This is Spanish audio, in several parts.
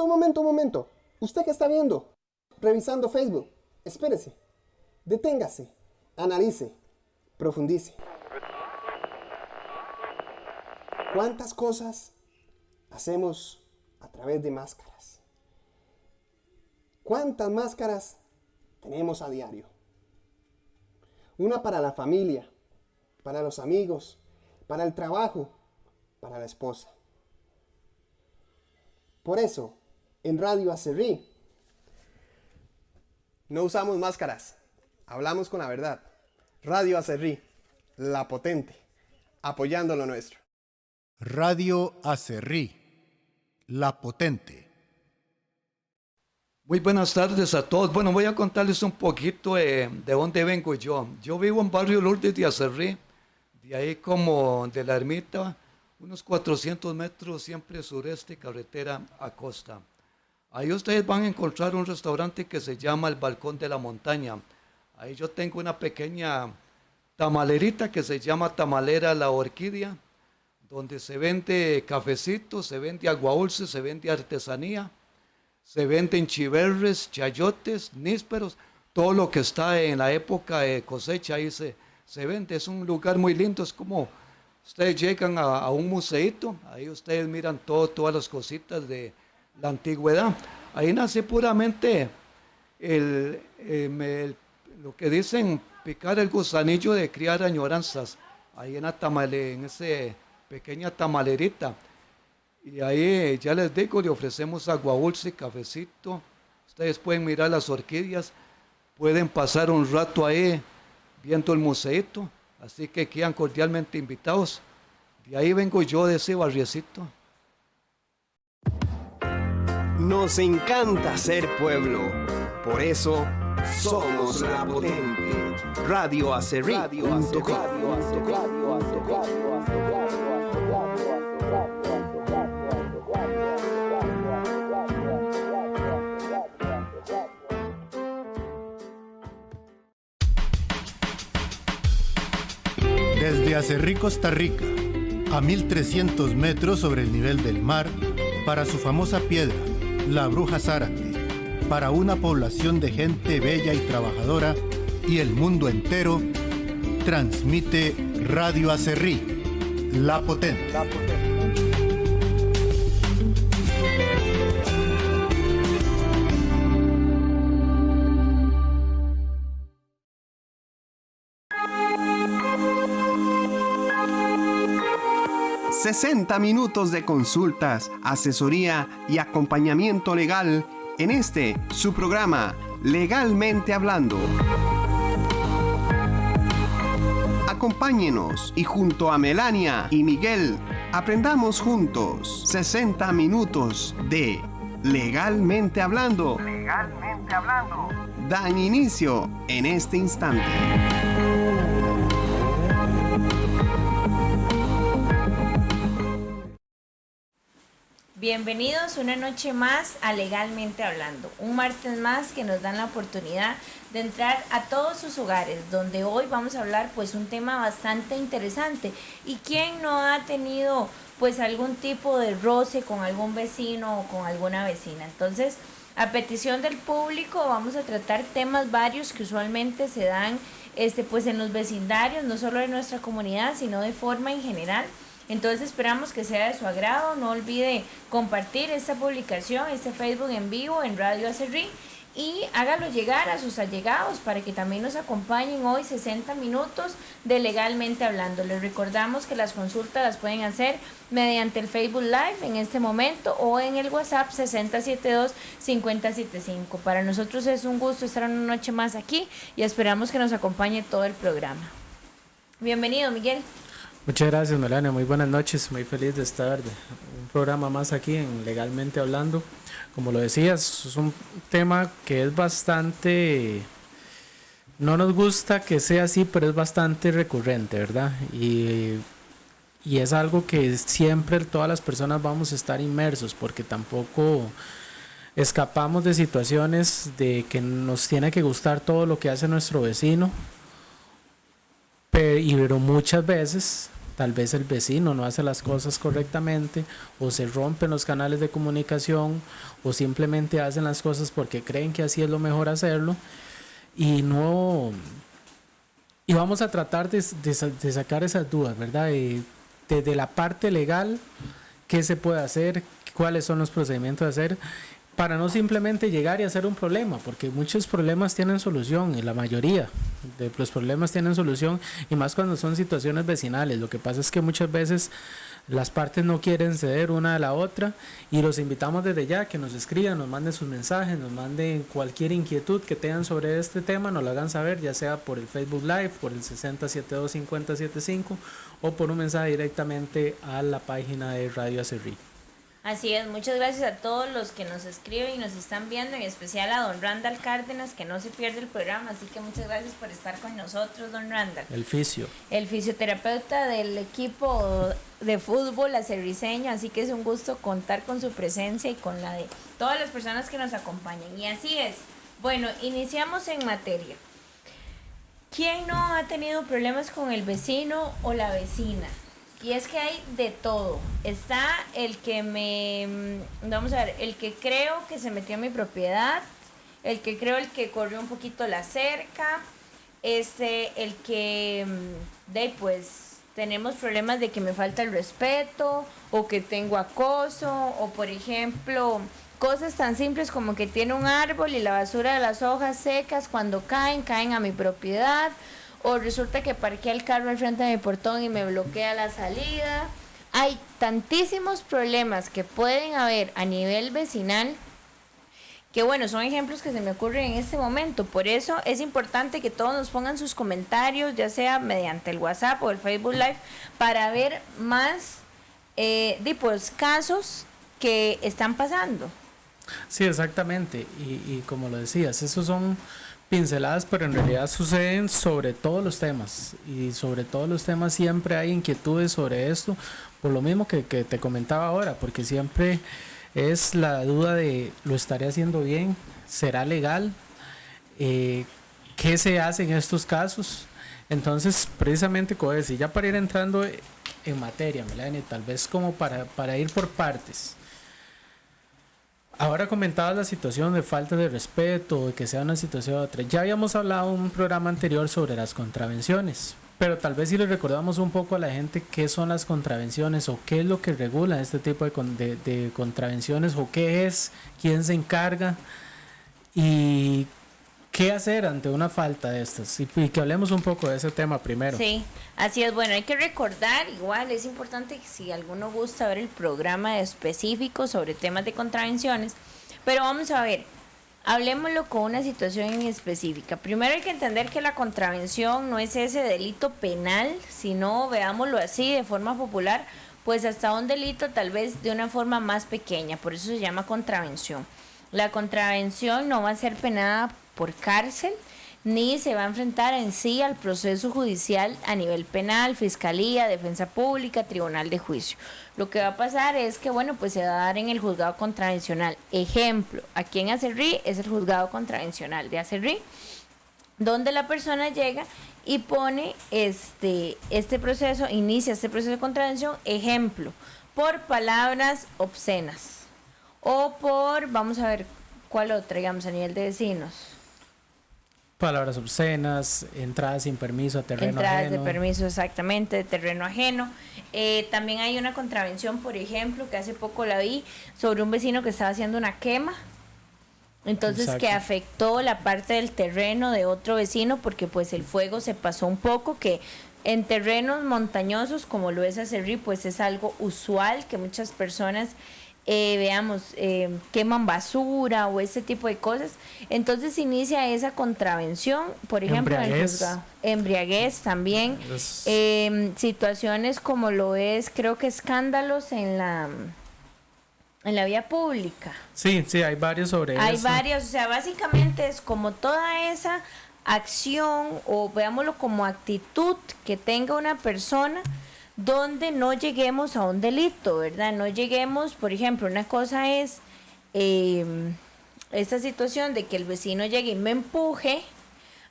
un momento. ¿Usted qué está viendo? Revisando Facebook. Espérese. Deténgase. Analice. Profundice. ¿Cuántas cosas hacemos a través de máscaras? ¿Cuántas máscaras tenemos a diario? Una para la familia, para los amigos, para el trabajo, para la esposa. Por eso, en Radio Acerrí, no usamos máscaras, hablamos con la verdad. Radio Acerrí, la potente, apoyando lo nuestro. Radio Acerrí, la potente. Muy buenas tardes a todos. Bueno, voy a contarles un poquito de dónde vengo yo. Yo vivo en Barrio Lourdes de Acerrí, de ahí como de la ermita, unos 400 metros siempre sureste, carretera a costa. Ahí ustedes van a encontrar un restaurante que se llama El Balcón de la Montaña. Ahí yo tengo una pequeña tamalerita que se llama Tamalera La Orquídea, donde se vende cafecito, se vende agua dulce, se vende artesanía, se venden chiverres, chayotes, nísperos, todo lo que está en la época de cosecha ahí se vende. Es un lugar muy lindo, es como ustedes llegan a un museito, ahí ustedes miran todas las cositas de la antigüedad. Ahí nace puramente lo que dicen picar el gusanillo de criar añoranzas, ahí en ese pequeña tamalerita. Y ahí, ya les digo, le ofrecemos agua dulce, cafecito. Ustedes pueden mirar las orquídeas, pueden pasar un rato ahí viendo el museito. Así que quedan cordialmente invitados. De ahí vengo yo, de ese barriecito. Nos encanta ser pueblo. Por eso, somos la potente. radioacerrí.com. Desde Acerrí, Costa Rica, a 1300 metros sobre el nivel del mar, para su famosa piedra, la Bruja Zárate, para una población de gente bella y trabajadora y el mundo entero, transmite Radio Acerrí, la potente. ...60 minutos de consultas, asesoría y acompañamiento legal en su programa Legalmente Hablando. Acompáñenos y junto a Melania y Miguel aprendamos juntos 60 minutos de Legalmente Hablando. Legalmente Hablando. Dan inicio en este instante. Bienvenidos una noche más a Legalmente Hablando, un martes más que nos dan la oportunidad de entrar a todos sus hogares, donde hoy vamos a hablar pues un tema bastante interesante. ¿Y quién no ha tenido pues algún tipo de roce con algún vecino o con alguna vecina? Entonces, a petición del público vamos a tratar temas varios que usualmente se dan pues en los vecindarios, no solo de nuestra comunidad, sino de forma en general. Entonces esperamos que sea de su agrado. No olvide compartir esta publicación, este Facebook en vivo en Radio Acerrí, y hágalo llegar a sus allegados para que también nos acompañen hoy 60 minutos de Legalmente Hablando. Les recordamos que las consultas las pueden hacer mediante el Facebook Live en este momento o en el WhatsApp 6072-5075. Para nosotros es un gusto estar una noche más aquí y esperamos que nos acompañe todo el programa. Bienvenido, Miguel. Muchas gracias, Melania. Muy buenas noches. Muy feliz de estar un programa más aquí en Legalmente Hablando. Como lo decías, es un tema que es bastante... No nos gusta que sea así, pero es bastante recurrente, ¿verdad? Y es algo que siempre todas las personas vamos a estar inmersos, porque tampoco escapamos de situaciones de que nos tiene que gustar todo lo que hace nuestro vecino, pero muchas veces tal vez el vecino no hace las cosas correctamente, o se rompen los canales de comunicación, o simplemente hacen las cosas porque creen que así es lo mejor hacerlo, y vamos a tratar de sacar esas dudas, ¿verdad? Desde la parte legal, ¿qué se puede hacer? ¿Cuáles son los procedimientos a hacer? Para no simplemente llegar y hacer un problema, porque muchos problemas tienen solución, y la mayoría de los problemas tienen solución, y más cuando son situaciones vecinales. Lo que pasa es que muchas veces las partes no quieren ceder una a la otra, y los invitamos desde ya que nos escriban, nos manden sus mensajes, nos manden cualquier inquietud que tengan sobre este tema, nos lo hagan saber, ya sea por el Facebook Live, por el 6072-5075, o por un mensaje directamente a la página de Radio Acerrí. Así es, muchas gracias a todos los que nos escriben y nos están viendo, en especial a don Randall Cárdenas, que no se pierde el programa, así que muchas gracias por estar con nosotros, don Randall. El fisioterapeuta del equipo de fútbol acerriceño, así que es un gusto contar con su presencia y con la de todas las personas que nos acompañan. Y así es, bueno, iniciamos en materia. ¿Quién no ha tenido problemas con el vecino o la vecina? Y es que hay de todo. Está el que el que creo que se metió a mi propiedad, el que creo el que corrió un poquito la cerca, el que pues tenemos problemas de que me falta el respeto, o que tengo acoso, o por ejemplo, cosas tan simples como que tiene un árbol y la basura de las hojas secas cuando caen a mi propiedad. O resulta que parqué el carro al frente de mi portón y me bloquea la salida. Hay tantísimos problemas que pueden haber a nivel vecinal que bueno, son ejemplos que se me ocurren en este momento. Por eso es importante que todos nos pongan sus comentarios, ya sea mediante el WhatsApp o el Facebook Live, para ver más pues, casos que están pasando. Sí, exactamente. Y como lo decías, esos son pinceladas, pero en realidad suceden sobre todos los temas, y sobre todos los temas siempre hay inquietudes sobre esto, por lo mismo que te comentaba ahora, porque siempre es la duda de ¿lo estaré haciendo bien? ¿Será legal? ¿Qué se hace en estos casos? Entonces, precisamente, como decía, ya para ir entrando en materia, Melanie, tal vez como para ir por partes. Ahora comentabas la situación de falta de respeto, de que sea una situación otra. Ya habíamos hablado en un programa anterior sobre las contravenciones, pero tal vez si le recordamos un poco a la gente qué son las contravenciones, o qué es lo que regula este tipo de contravenciones, o qué es, quién se encarga y qué hacer ante una falta de estas, y que hablemos un poco de ese tema primero. Sí, así es. Bueno, hay que recordar, igual es importante que si alguno gusta ver el programa específico sobre temas de contravenciones, pero vamos a ver, hablemoslo con una situación en específica. Primero hay que entender que la contravención no es ese delito penal, sino, veámoslo así, de forma popular, pues hasta un delito tal vez de una forma más pequeña, por eso se llama contravención. La contravención no va a ser penada por cárcel, ni se va a enfrentar en sí al proceso judicial a nivel penal, fiscalía, defensa pública, tribunal de juicio. Lo que va a pasar es que, bueno, pues se va a dar en el juzgado contravencional. Ejemplo, aquí en Acerrí es el juzgado contravencional de Acerrí, donde la persona llega y pone este proceso, inicia este proceso de contravención, ejemplo, por palabras obscenas, o por, vamos a ver, ¿cuál otra, digamos, a nivel de vecinos? Palabras obscenas, entradas sin permiso a terreno ajeno. Entradas de permiso, exactamente, de terreno ajeno. También hay una contravención, por ejemplo, que hace poco la vi, sobre un vecino que estaba haciendo una quema. Entonces, exacto, que afectó la parte del terreno de otro vecino, porque pues el fuego se pasó un poco, que en terrenos montañosos como lo es Acerrí, pues es algo usual que muchas personas queman basura o ese tipo de cosas. Entonces inicia esa contravención, por ejemplo, embriaguez también, situaciones como lo es, creo que escándalos en la vía pública. Sí, hay varios sobre eso. Hay varios, o sea, básicamente es como toda esa acción, o veámoslo como actitud que tenga una persona, donde no lleguemos a un delito, ¿verdad? No lleguemos, por ejemplo, una cosa es esta situación de que el vecino llegue y me empuje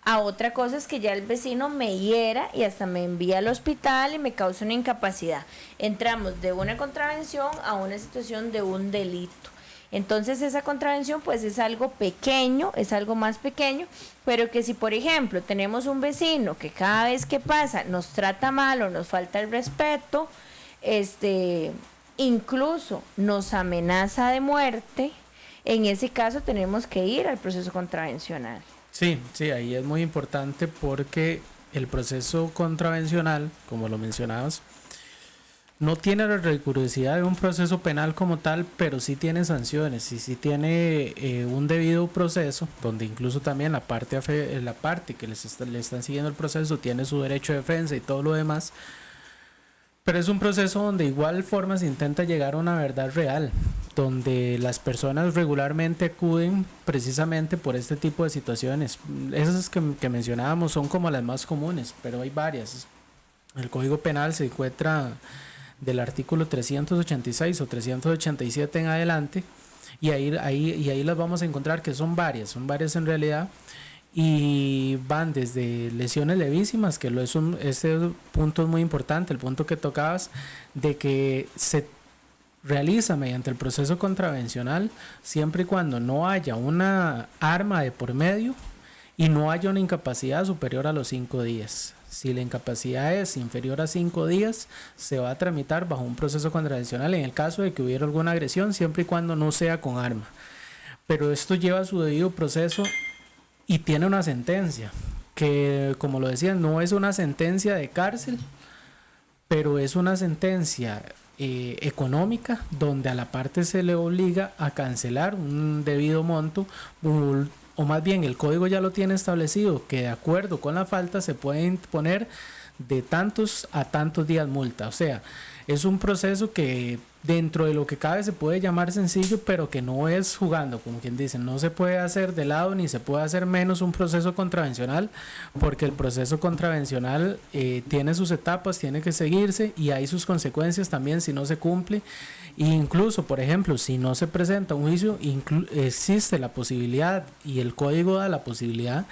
a otra cosa es que ya el vecino me hiera y hasta me envía al hospital y me causa una incapacidad. Entramos de una contravención a una situación de un delito. Entonces esa contravención pues es algo pequeño, es algo más pequeño, pero que si por ejemplo tenemos un vecino que cada vez que pasa nos trata mal o nos falta el respeto, incluso nos amenaza de muerte, en ese caso tenemos que ir al proceso contravencional. Sí, ahí es muy importante porque el proceso contravencional, como lo mencionabas, no tiene la rigurosidad de un proceso penal como tal, pero sí tiene sanciones y sí tiene un debido proceso, donde incluso también la parte que le están siguiendo el proceso tiene su derecho de defensa y todo lo demás. Pero es un proceso donde de igual forma se intenta llegar a una verdad real, donde las personas regularmente acuden precisamente por este tipo de situaciones. Esas que mencionábamos son como las más comunes, pero hay varias. El Código Penal se encuentra del artículo 386 o 387 en adelante, y ahí las vamos a encontrar, que son varias en realidad, y van desde lesiones levísimas, que ese punto es muy importante, el punto que tocabas, de que se realiza mediante el proceso contravencional siempre y cuando no haya una arma de por medio y no haya una incapacidad superior a los 5 días. Si la incapacidad es inferior a 5 días, se va a tramitar bajo un proceso contravencional en el caso de que hubiera alguna agresión, siempre y cuando no sea con arma. Pero esto lleva su debido proceso y tiene una sentencia, que como lo decía, no es una sentencia de cárcel, pero es una sentencia económica, donde a la parte se le obliga a cancelar un debido monto, o más bien el código ya lo tiene establecido, que de acuerdo con la falta se puede imponer de tantos a tantos días multa. O sea, es un proceso que dentro de lo que cabe se puede llamar sencillo, pero que no es jugando, como quien dice, no se puede hacer de lado ni se puede hacer menos un proceso contravencional, porque el proceso contravencional tiene sus etapas, tiene que seguirse y hay sus consecuencias también si no se cumple. E incluso, por ejemplo, si no se presenta un juicio, existe la posibilidad, y el código da la posibilidad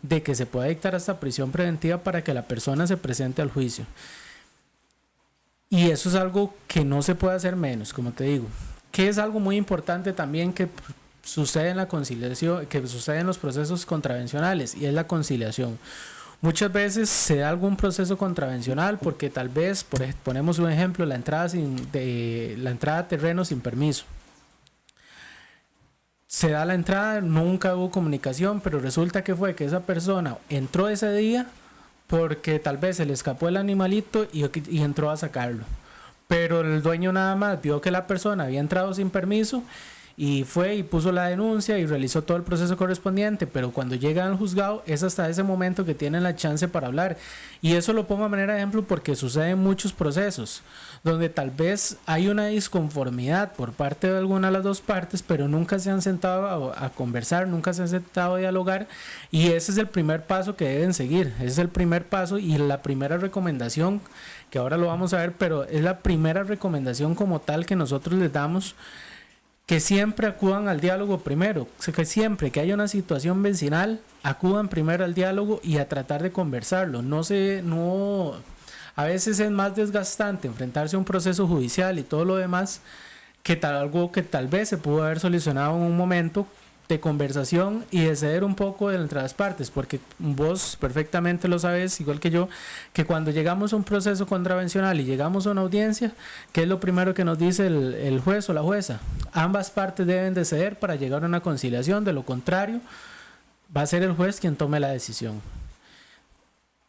de que se pueda dictar hasta prisión preventiva para que la persona se presente al juicio. Y eso es algo que no se puede hacer menos, como te digo, que es algo muy importante también que sucede en la conciliación, que sucede en los procesos contravencionales, y es la conciliación. Muchas veces se da algún proceso contravencional porque tal vez, ponemos un ejemplo, la entrada a terreno sin permiso. Se da la entrada, nunca hubo comunicación, pero resulta que esa persona entró ese día porque tal vez se le escapó el animalito y entró a sacarlo. Pero el dueño nada más vio que la persona había entrado sin permiso y fue y puso la denuncia y realizó todo el proceso correspondiente, pero cuando llegan al juzgado es hasta ese momento que tienen la chance para hablar. Y eso lo pongo a manera de ejemplo porque sucede en muchos procesos donde tal vez hay una disconformidad por parte de alguna de las dos partes, pero nunca se han sentado a conversar, nunca se han sentado a dialogar, y ese es el primer paso que deben seguir. Ese es el primer paso y la primera recomendación, que ahora lo vamos a ver, pero es la primera recomendación como tal que nosotros les damos, que siempre acudan al diálogo primero, o sea, que siempre que haya una situación vecinal acudan primero al diálogo y a tratar de conversarlo. A veces es más desgastante enfrentarse a un proceso judicial y todo lo demás que algo que tal vez se pudo haber solucionado en un momento de conversación y de ceder un poco entre las partes, porque vos perfectamente lo sabes, igual que yo, que cuando llegamos a un proceso contravencional y llegamos a una audiencia, ¿qué es lo primero que nos dice el juez o la jueza? Ambas partes deben de ceder para llegar a una conciliación, de lo contrario va a ser el juez quien tome la decisión.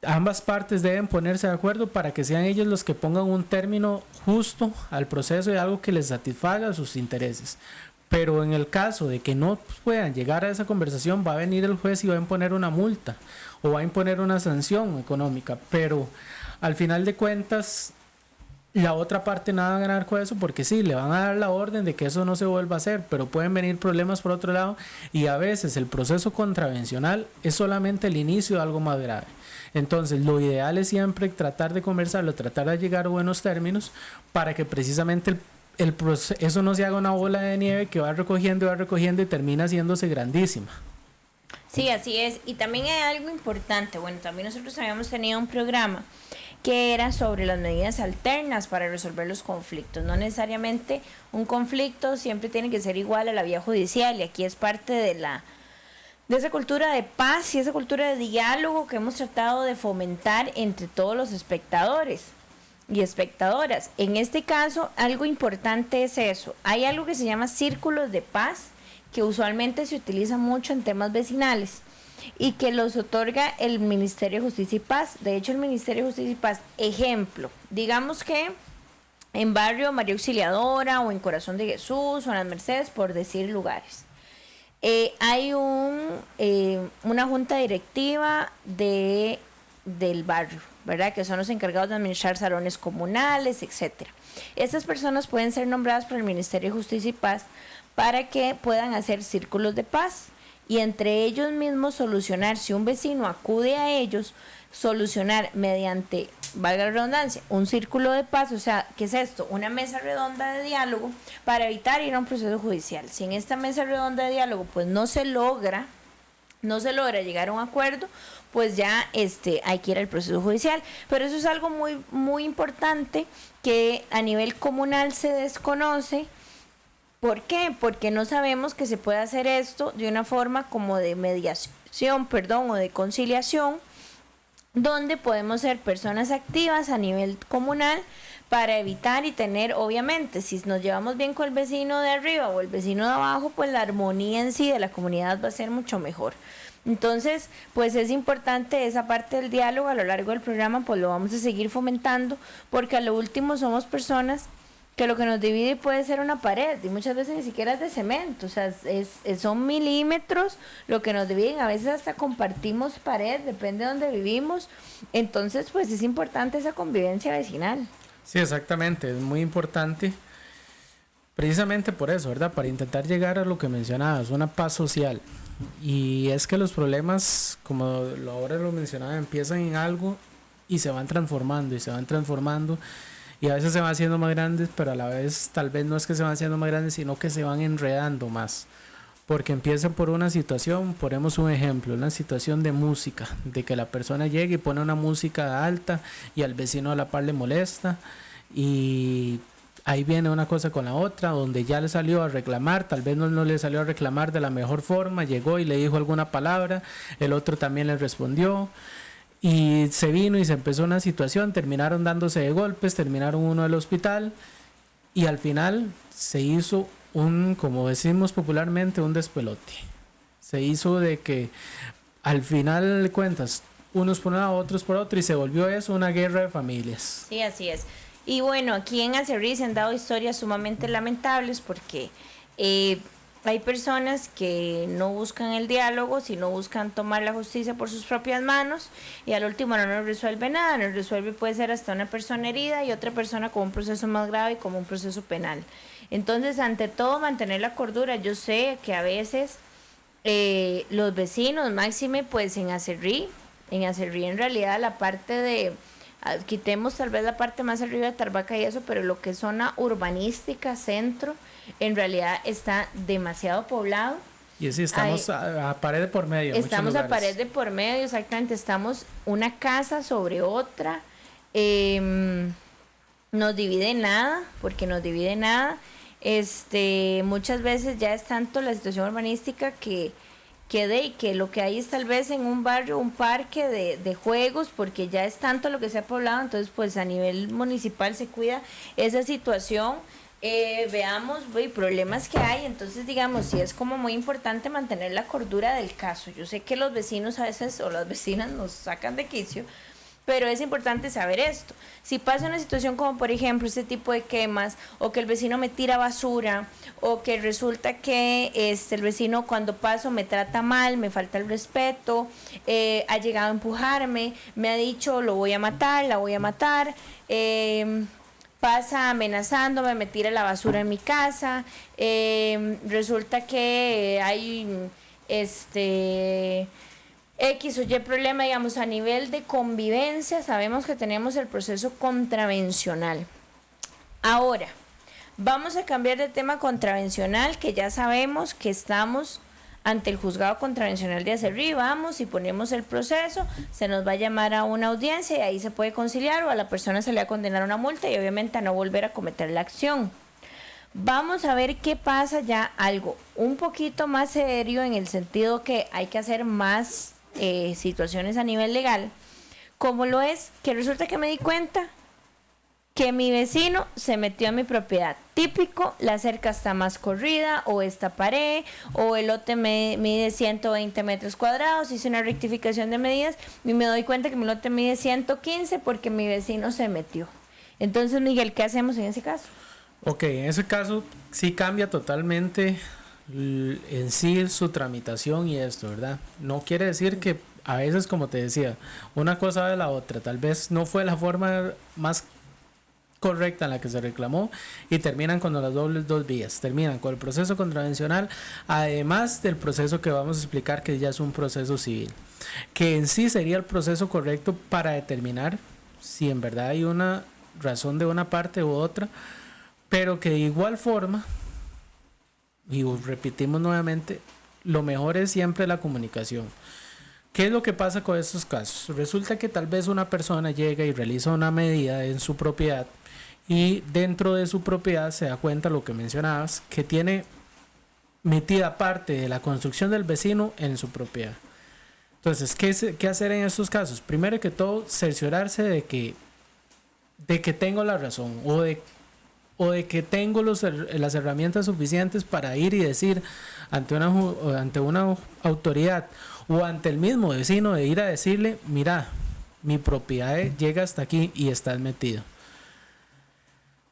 Ambas partes deben ponerse de acuerdo para que sean ellos los que pongan un término justo al proceso y algo que les satisfaga sus intereses. Pero en el caso de que no puedan llegar a esa conversación, va a venir el juez y va a imponer una multa o va a imponer una sanción económica. Pero al final de cuentas, la otra parte nada va a ganar con eso, porque sí, le van a dar la orden de que eso no se vuelva a hacer, pero pueden venir problemas por otro lado, y a veces el proceso contravencional es solamente el inicio de algo más grave. Entonces lo ideal es siempre tratar de conversarlo, tratar de llegar a buenos términos para que precisamente eso no se haga una bola de nieve que va recogiendo y termina haciéndose grandísima. Sí, así es. Y también hay algo importante. Bueno, también nosotros habíamos tenido un programa que era sobre las medidas alternas para resolver los conflictos. No necesariamente un conflicto siempre tiene que ser igual a la vía judicial, y aquí es parte de esa cultura de paz y esa cultura de diálogo que hemos tratado de fomentar entre todos los espectadores y espectadoras. En este caso, algo importante es eso. Hay algo que se llama círculos de paz, que usualmente se utiliza mucho en temas vecinales y que los otorga el Ministerio de Justicia y Paz. De hecho, el Ministerio de Justicia y Paz, ejemplo, digamos que en barrio María Auxiliadora o en Corazón de Jesús o en Las Mercedes, por decir lugares, hay una junta directiva del barrio, ¿verdad? Que son los encargados de administrar salones comunales, etcétera. Estas personas pueden ser nombradas por el Ministerio de Justicia y Paz para que puedan hacer círculos de paz y entre ellos mismos solucionar, si un vecino acude a ellos, solucionar mediante, valga la redundancia, un círculo de paz. O sea, ¿qué es esto? Una mesa redonda de diálogo para evitar ir a un proceso judicial. Si en esta mesa redonda de diálogo pues no se logra llegar a un acuerdo, pues ya hay que ir al proceso judicial. Pero eso es algo muy, muy importante que a nivel comunal se desconoce. ¿Por qué? Porque no sabemos que se puede hacer esto de una forma como de mediación, o de conciliación, donde podemos ser personas activas a nivel comunal para evitar y tener, obviamente, si nos llevamos bien con el vecino de arriba o el vecino de abajo, pues la armonía en sí de la comunidad va a ser mucho mejor. Entonces, pues es importante esa parte del diálogo. A lo largo del programa pues lo vamos a seguir fomentando, porque a lo último somos personas que lo que nos divide puede ser una pared, y muchas veces ni siquiera es de cemento. O sea, son milímetros lo que nos dividen. A veces hasta compartimos pared, depende de donde vivimos. Entonces, pues es importante esa convivencia vecinal. Sí, exactamente, es muy importante. Precisamente por eso, ¿verdad? Para intentar llegar a lo que mencionabas, una paz social. Y es que los problemas, como ahora lo mencionaba, empiezan en algo y se van transformando y se van transformando. Y a veces se van haciendo más grandes, pero a la vez tal vez no es que se van haciendo más grandes, sino que se van enredando más. Porque empieza por una situación, ponemos un ejemplo, una situación de música, de que la persona llegue y pone una música alta y al vecino a la par le molesta, y ahí viene una cosa con la otra, donde ya le salió a reclamar, tal vez no le salió a reclamar de la mejor forma, llegó y le dijo alguna palabra, el otro también le respondió. Y se vino y se empezó una situación, terminaron dándose de golpes, terminaron uno del hospital y al final se hizo como decimos popularmente, un despelote. Se hizo de que al final de cuentas, unos por un lado, otros por otro, y se volvió eso una guerra de familias. Sí, así es. Y bueno, aquí en Acerrí se han dado historias sumamente lamentables porque hay personas que no buscan el diálogo, sino buscan tomar la justicia por sus propias manos, y al último no nos resuelve nada. Nos resuelve, puede ser hasta una persona herida y otra persona con un proceso más grave, como un proceso penal. Entonces, ante todo, mantener la cordura. Yo sé que a veces los vecinos, máxime pues en Acerrí en realidad la parte de, quitemos tal vez la parte más arriba de Tarbaca y eso, pero lo que es zona urbanística, centro, en realidad está demasiado poblado. Y sí, estamos a pared de por medio. Estamos a pared de por medio, exactamente. Estamos una casa sobre otra. Nos divide nada, porque nos divide nada. Muchas veces ya es tanto la situación urbanística que lo que hay es tal vez en un barrio, un parque de juegos, porque ya es tanto lo que se ha poblado. Entonces, pues a nivel municipal se cuida esa situación. Veamos problemas que hay. Entonces, digamos, sí es como muy importante mantener la cordura del caso. Yo sé que los vecinos a veces, o las vecinas, nos sacan de quicio, pero es importante saber esto. Si pasa una situación como por ejemplo este tipo de quemas, o que el vecino me tira basura, o que resulta que el vecino cuando paso me trata mal, me falta el respeto, ha llegado a empujarme, me ha dicho lo voy a matar, la voy a matar, pasa amenazándome, me tira la basura en mi casa, resulta que hay X o Y problema, digamos, a nivel de convivencia. Sabemos que tenemos el proceso contravencional. Ahora, vamos a cambiar de tema contravencional, que ya sabemos que estamos ante el juzgado contravencional de Acerrí, vamos y ponemos el proceso, se nos va a llamar a una audiencia y ahí se puede conciliar, o a la persona se le va a condenar una multa y obviamente a no volver a cometer la acción. Vamos a ver qué pasa ya, algo un poquito más serio, en el sentido que hay que hacer más situaciones a nivel legal, como lo es que resulta que me di cuenta que mi vecino se metió a mi propiedad. Típico, la cerca está más corrida, o esta pared, o el lote mide 120 metros cuadrados, hice una rectificación de medidas y me doy cuenta que mi lote mide 115 porque mi vecino se metió. Entonces, Miguel, ¿qué hacemos en ese caso? Ok, en ese caso sí cambia totalmente en sí su tramitación y esto, ¿verdad? No quiere decir que a veces, como te decía, una cosa de la otra, tal vez no fue la forma más correcta en la que se reclamó y terminan con las dobles dos vías, terminan con el proceso contravencional, además del proceso que vamos a explicar, que ya es un proceso civil, que en sí sería el proceso correcto para determinar si en verdad hay una razón de una parte u otra, pero que de igual forma, y repetimos nuevamente, lo mejor es siempre la comunicación. ¿Qué es lo que pasa con estos casos? Resulta que tal vez una persona llega y realiza una medida en su propiedad y dentro de su propiedad se da cuenta, lo que mencionabas, que tiene metida parte de la construcción del vecino en su propiedad. Entonces, ¿qué hacer en estos casos? Primero que todo, cerciorarse de que tengo la razón, o de que tengo las herramientas suficientes para ir y decir ante una autoridad o ante el mismo vecino, de ir a decirle: mira, mi propiedad llega hasta aquí y estás metido.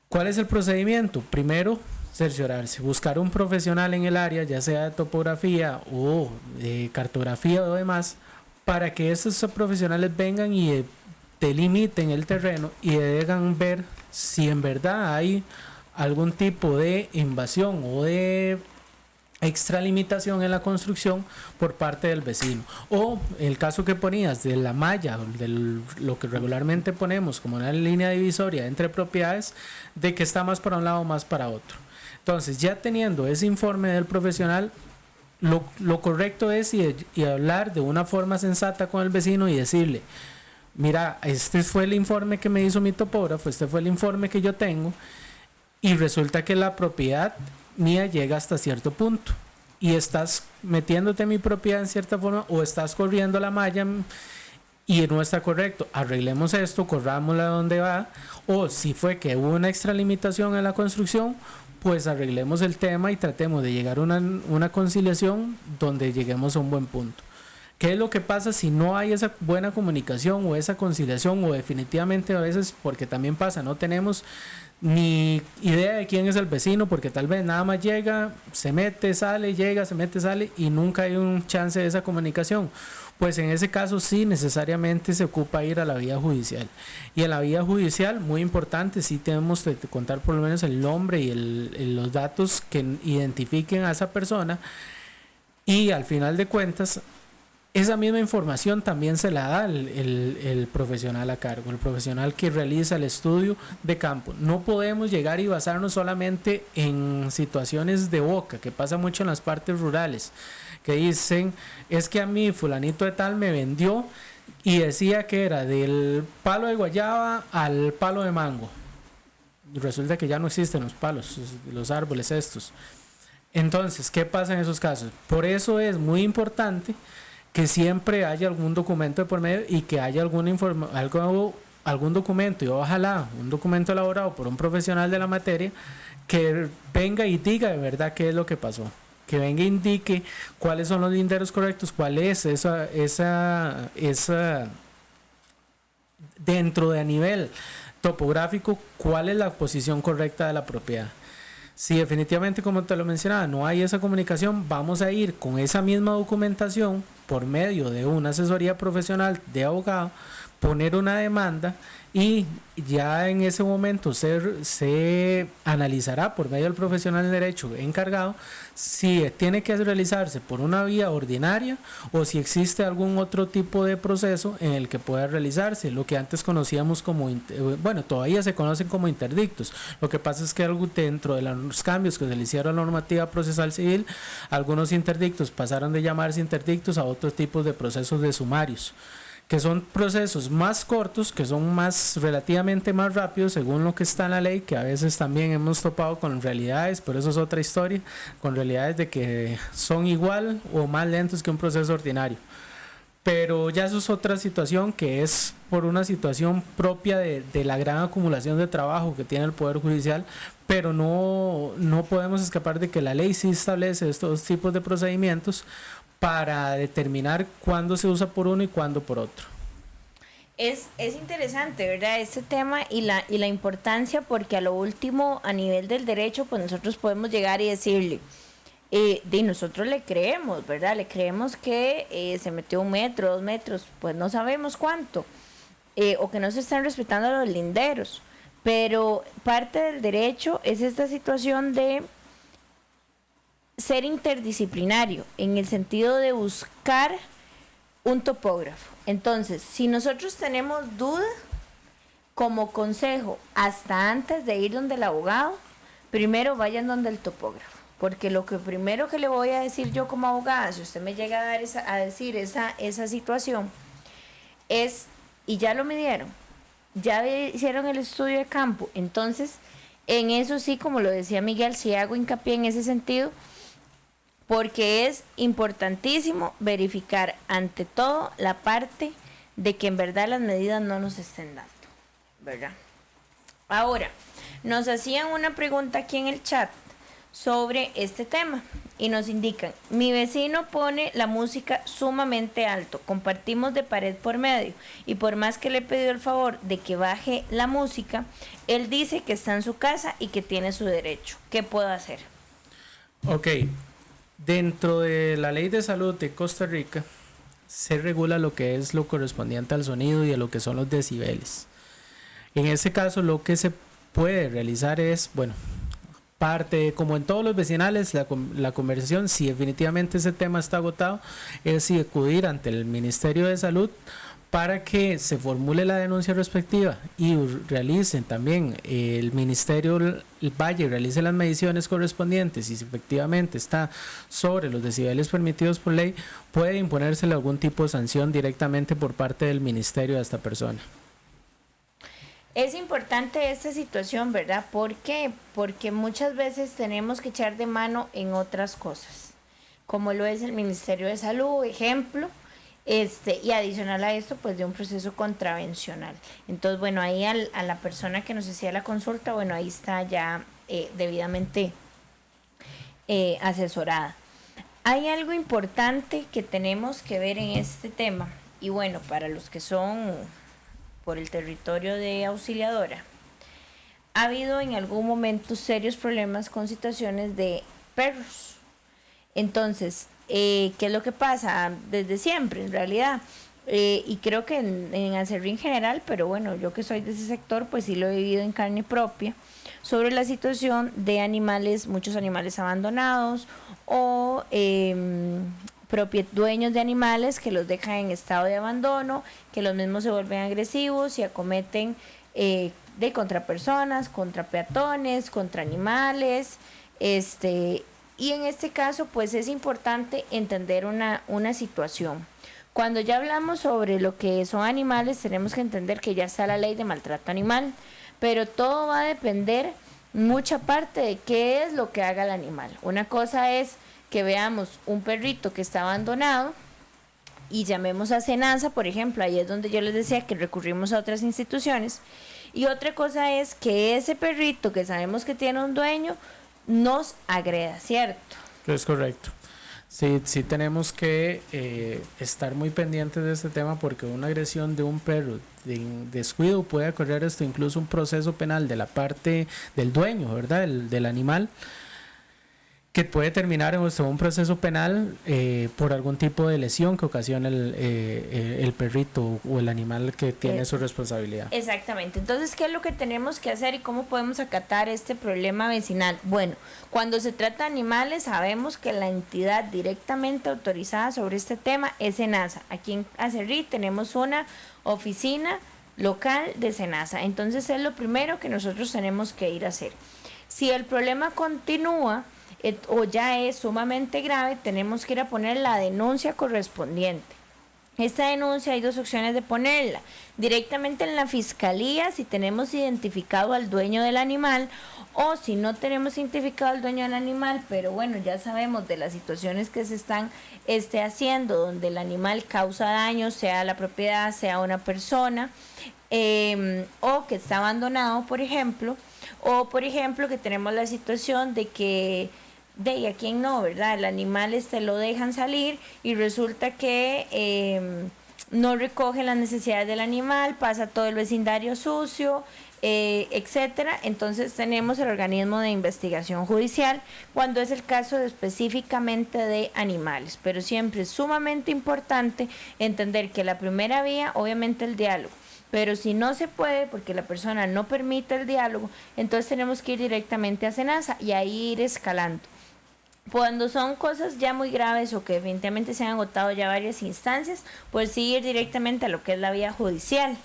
¿Cuál es el procedimiento? Primero, cerciorarse, buscar un profesional en el área, ya sea de topografía o de cartografía o demás, para que esos profesionales vengan y delimiten el terreno y deban ver si en verdad hay algún tipo de invasión o de extralimitación en la construcción por parte del vecino, o el caso que ponías de la malla, de lo que regularmente ponemos como una línea divisoria entre propiedades, de que está más para un lado o más para otro. Entonces, ya teniendo ese informe del profesional, lo correcto es y hablar de una forma sensata con el vecino y decirle: mira, este fue el informe que me hizo mi topógrafo, este fue el informe que yo tengo, y resulta que la propiedad mía llega hasta cierto punto y estás metiéndote en mi propiedad en cierta forma, o estás corriendo la malla y no está correcto. Arreglemos esto, corrámosla donde va, o si fue que hubo una extralimitación en la construcción, pues arreglemos el tema y tratemos de llegar a una conciliación donde lleguemos a un buen punto. ¿Qué es lo que pasa si no hay esa buena comunicación o esa conciliación, o definitivamente a veces, porque también pasa, no tenemos ni idea de quién es el vecino, porque tal vez nada más llega, se mete, sale, llega, se mete, sale, y nunca hay un chance de esa comunicación? Pues en ese caso sí, necesariamente se ocupa ir a la vía judicial. Y en la vía judicial, muy importante, sí tenemos que contar por lo menos el nombre y los datos que identifiquen a esa persona, y al final de cuentas esa misma información también se la da el profesional a cargo, el profesional que realiza el estudio de campo. No podemos llegar y basarnos solamente en situaciones de boca, que pasa mucho en las partes rurales, que dicen: es que a mí fulanito de tal me vendió y decía que era del palo de guayaba al palo de mango. Resulta que ya no existen los palos, los árboles estos. Entonces, ¿qué pasa en esos casos? Por eso es muy importante que siempre haya algún documento de por medio y que haya algún documento, y ojalá un documento elaborado por un profesional de la materia, que venga y diga de verdad qué es lo que pasó, que venga e indique cuáles son los linderos correctos, cuál es esa dentro de a nivel topográfico, cuál es la posición correcta de la propiedad. Si definitivamente, como te lo mencionaba, no hay esa comunicación, vamos a ir con esa misma documentación por medio de una asesoría profesional de abogado, poner una demanda y ya en ese momento se analizará por medio del profesional en derecho encargado si tiene que realizarse por una vía ordinaria o si existe algún otro tipo de proceso en el que pueda realizarse, lo que antes conocíamos como, bueno, todavía se conocen como interdictos. Lo que pasa es que algo dentro de los cambios que se le hicieron a la normativa procesal civil, algunos interdictos pasaron de llamarse interdictos a otros tipos de procesos de sumarios, que son procesos más cortos, que son relativamente más rápidos según lo que está en la ley, que a veces también hemos topado con realidades, pero eso es otra historia, con realidades de que son igual o más lentos que un proceso ordinario. Pero ya eso es otra situación, que es por una situación propia de la gran acumulación de trabajo que tiene el Poder Judicial, pero no podemos escapar de que la ley sí establece estos tipos de procedimientos para determinar cuándo se usa por uno y cuándo por otro. Es interesante, ¿verdad? Este tema y la importancia, porque a lo último, a nivel del derecho, pues nosotros podemos llegar y decirle, nosotros le creemos, ¿verdad? Le creemos que se metió 1 metro, 2 metros, pues no sabemos cuánto, o que no se están respetando los linderos, pero parte del derecho es esta situación de ser interdisciplinario, en el sentido de buscar un topógrafo. Entonces, si nosotros tenemos duda, como consejo, hasta antes de ir donde el abogado, primero vayan donde el topógrafo, porque lo que primero que le voy a decir yo como abogada, si usted me llega a decir esa situación, es, y ya lo midieron, ya hicieron el estudio de campo, entonces, en eso sí, como lo decía Miguel, sí hago hincapié en ese sentido, porque es importantísimo verificar ante todo la parte de que en verdad las medidas no nos estén dando, ¿verdad? Ahora, nos hacían una pregunta aquí en el chat sobre este tema y nos indican: mi vecino pone la música sumamente alto, compartimos de pared por medio y por más que le he pedido el favor de que baje la música, él dice que está en su casa y que tiene su derecho. ¿Qué puedo hacer? Ok. Dentro de la Ley de Salud de Costa Rica se regula lo que es lo correspondiente al sonido y a lo que son los decibeles. En este caso lo que se puede realizar es, bueno, parte, como en todos los vecinales, la conversación, si definitivamente ese tema está agotado, es acudir ante el Ministerio de Salud para que se formule la denuncia respectiva y realicen también el ministerio vaya y realice las mediciones correspondientes, y si efectivamente está sobre los decibeles permitidos por ley, puede imponérsele algún tipo de sanción directamente por parte del ministerio a esta persona. Es importante esta situación, ¿verdad? ¿Por qué? Porque muchas veces tenemos que echar de mano en otras cosas, como lo es el Ministerio de Salud, ejemplo, y adicional a esto, pues de un proceso contravencional. Entonces, bueno, ahí a la persona que nos hacía la consulta, bueno, ahí está ya debidamente asesorada. Hay algo importante que tenemos que ver en este tema, y bueno, para los que son por el territorio de Auxiliadora, ha habido en algún momento serios problemas con situaciones de perros. Entonces, ¿qué es lo que pasa? Desde siempre, en realidad, y creo que en Acerrí en general, pero bueno, yo que soy de ese sector, pues sí lo he vivido en carne propia, sobre la situación de animales, muchos animales abandonados o dueños de animales que los dejan en estado de abandono, que los mismos se vuelven agresivos y acometen contra personas, contra peatones, contra animales, y en este caso pues es importante entender una situación. Cuando ya hablamos sobre lo que son animales, tenemos que entender que ya está la ley de maltrato animal, pero todo va a depender mucha parte de qué es lo que haga el animal. Una cosa es que veamos un perrito que está abandonado y llamemos a Senasa, por ejemplo, ahí es donde yo les decía que recurrimos a otras instituciones, y otra cosa es que ese perrito que sabemos que tiene un dueño nos agreda, ¿cierto? Es correcto. Sí tenemos que estar muy pendientes de este tema, porque una agresión de un perro de descuido puede correr esto incluso un proceso penal de la parte del dueño, ¿verdad? Del animal. que puede terminar en un proceso penal por algún tipo de lesión que ocasiona el perrito o el animal que tiene su responsabilidad. Exactamente. Entonces, ¿qué es lo que tenemos que hacer y cómo podemos acatar este problema vecinal? Bueno, cuando se trata de animales, sabemos que la entidad directamente autorizada sobre este tema es SENASA. Aquí en Acerrí tenemos una oficina local de SENASA. Entonces, es lo primero que nosotros tenemos que ir a hacer. Si el problema continúa o ya es sumamente grave, tenemos que ir a poner la denuncia correspondiente. Esta denuncia hay dos opciones de ponerla: directamente en la fiscalía si tenemos identificado al dueño del animal, o si no tenemos identificado al dueño del animal, pero bueno, ya sabemos de las situaciones que se están haciendo donde el animal causa daño, sea a la propiedad, sea a una persona, o que está abandonado, por ejemplo, o por ejemplo que tenemos la situación de que ¿y a quién no, verdad? El animal lo dejan salir y resulta que no recoge las necesidades del animal, pasa todo el vecindario sucio, etcétera. Entonces tenemos el organismo de investigación judicial cuando es el caso específicamente de animales, pero siempre es sumamente importante entender que la primera vía, obviamente, el diálogo. Pero si no se puede, porque la persona no permite el diálogo, entonces tenemos que ir directamente a SENASA y ahí ir escalando. Cuando son cosas ya muy graves o que definitivamente se han agotado ya varias instancias, pues sí ir directamente a lo que es la vía judicial.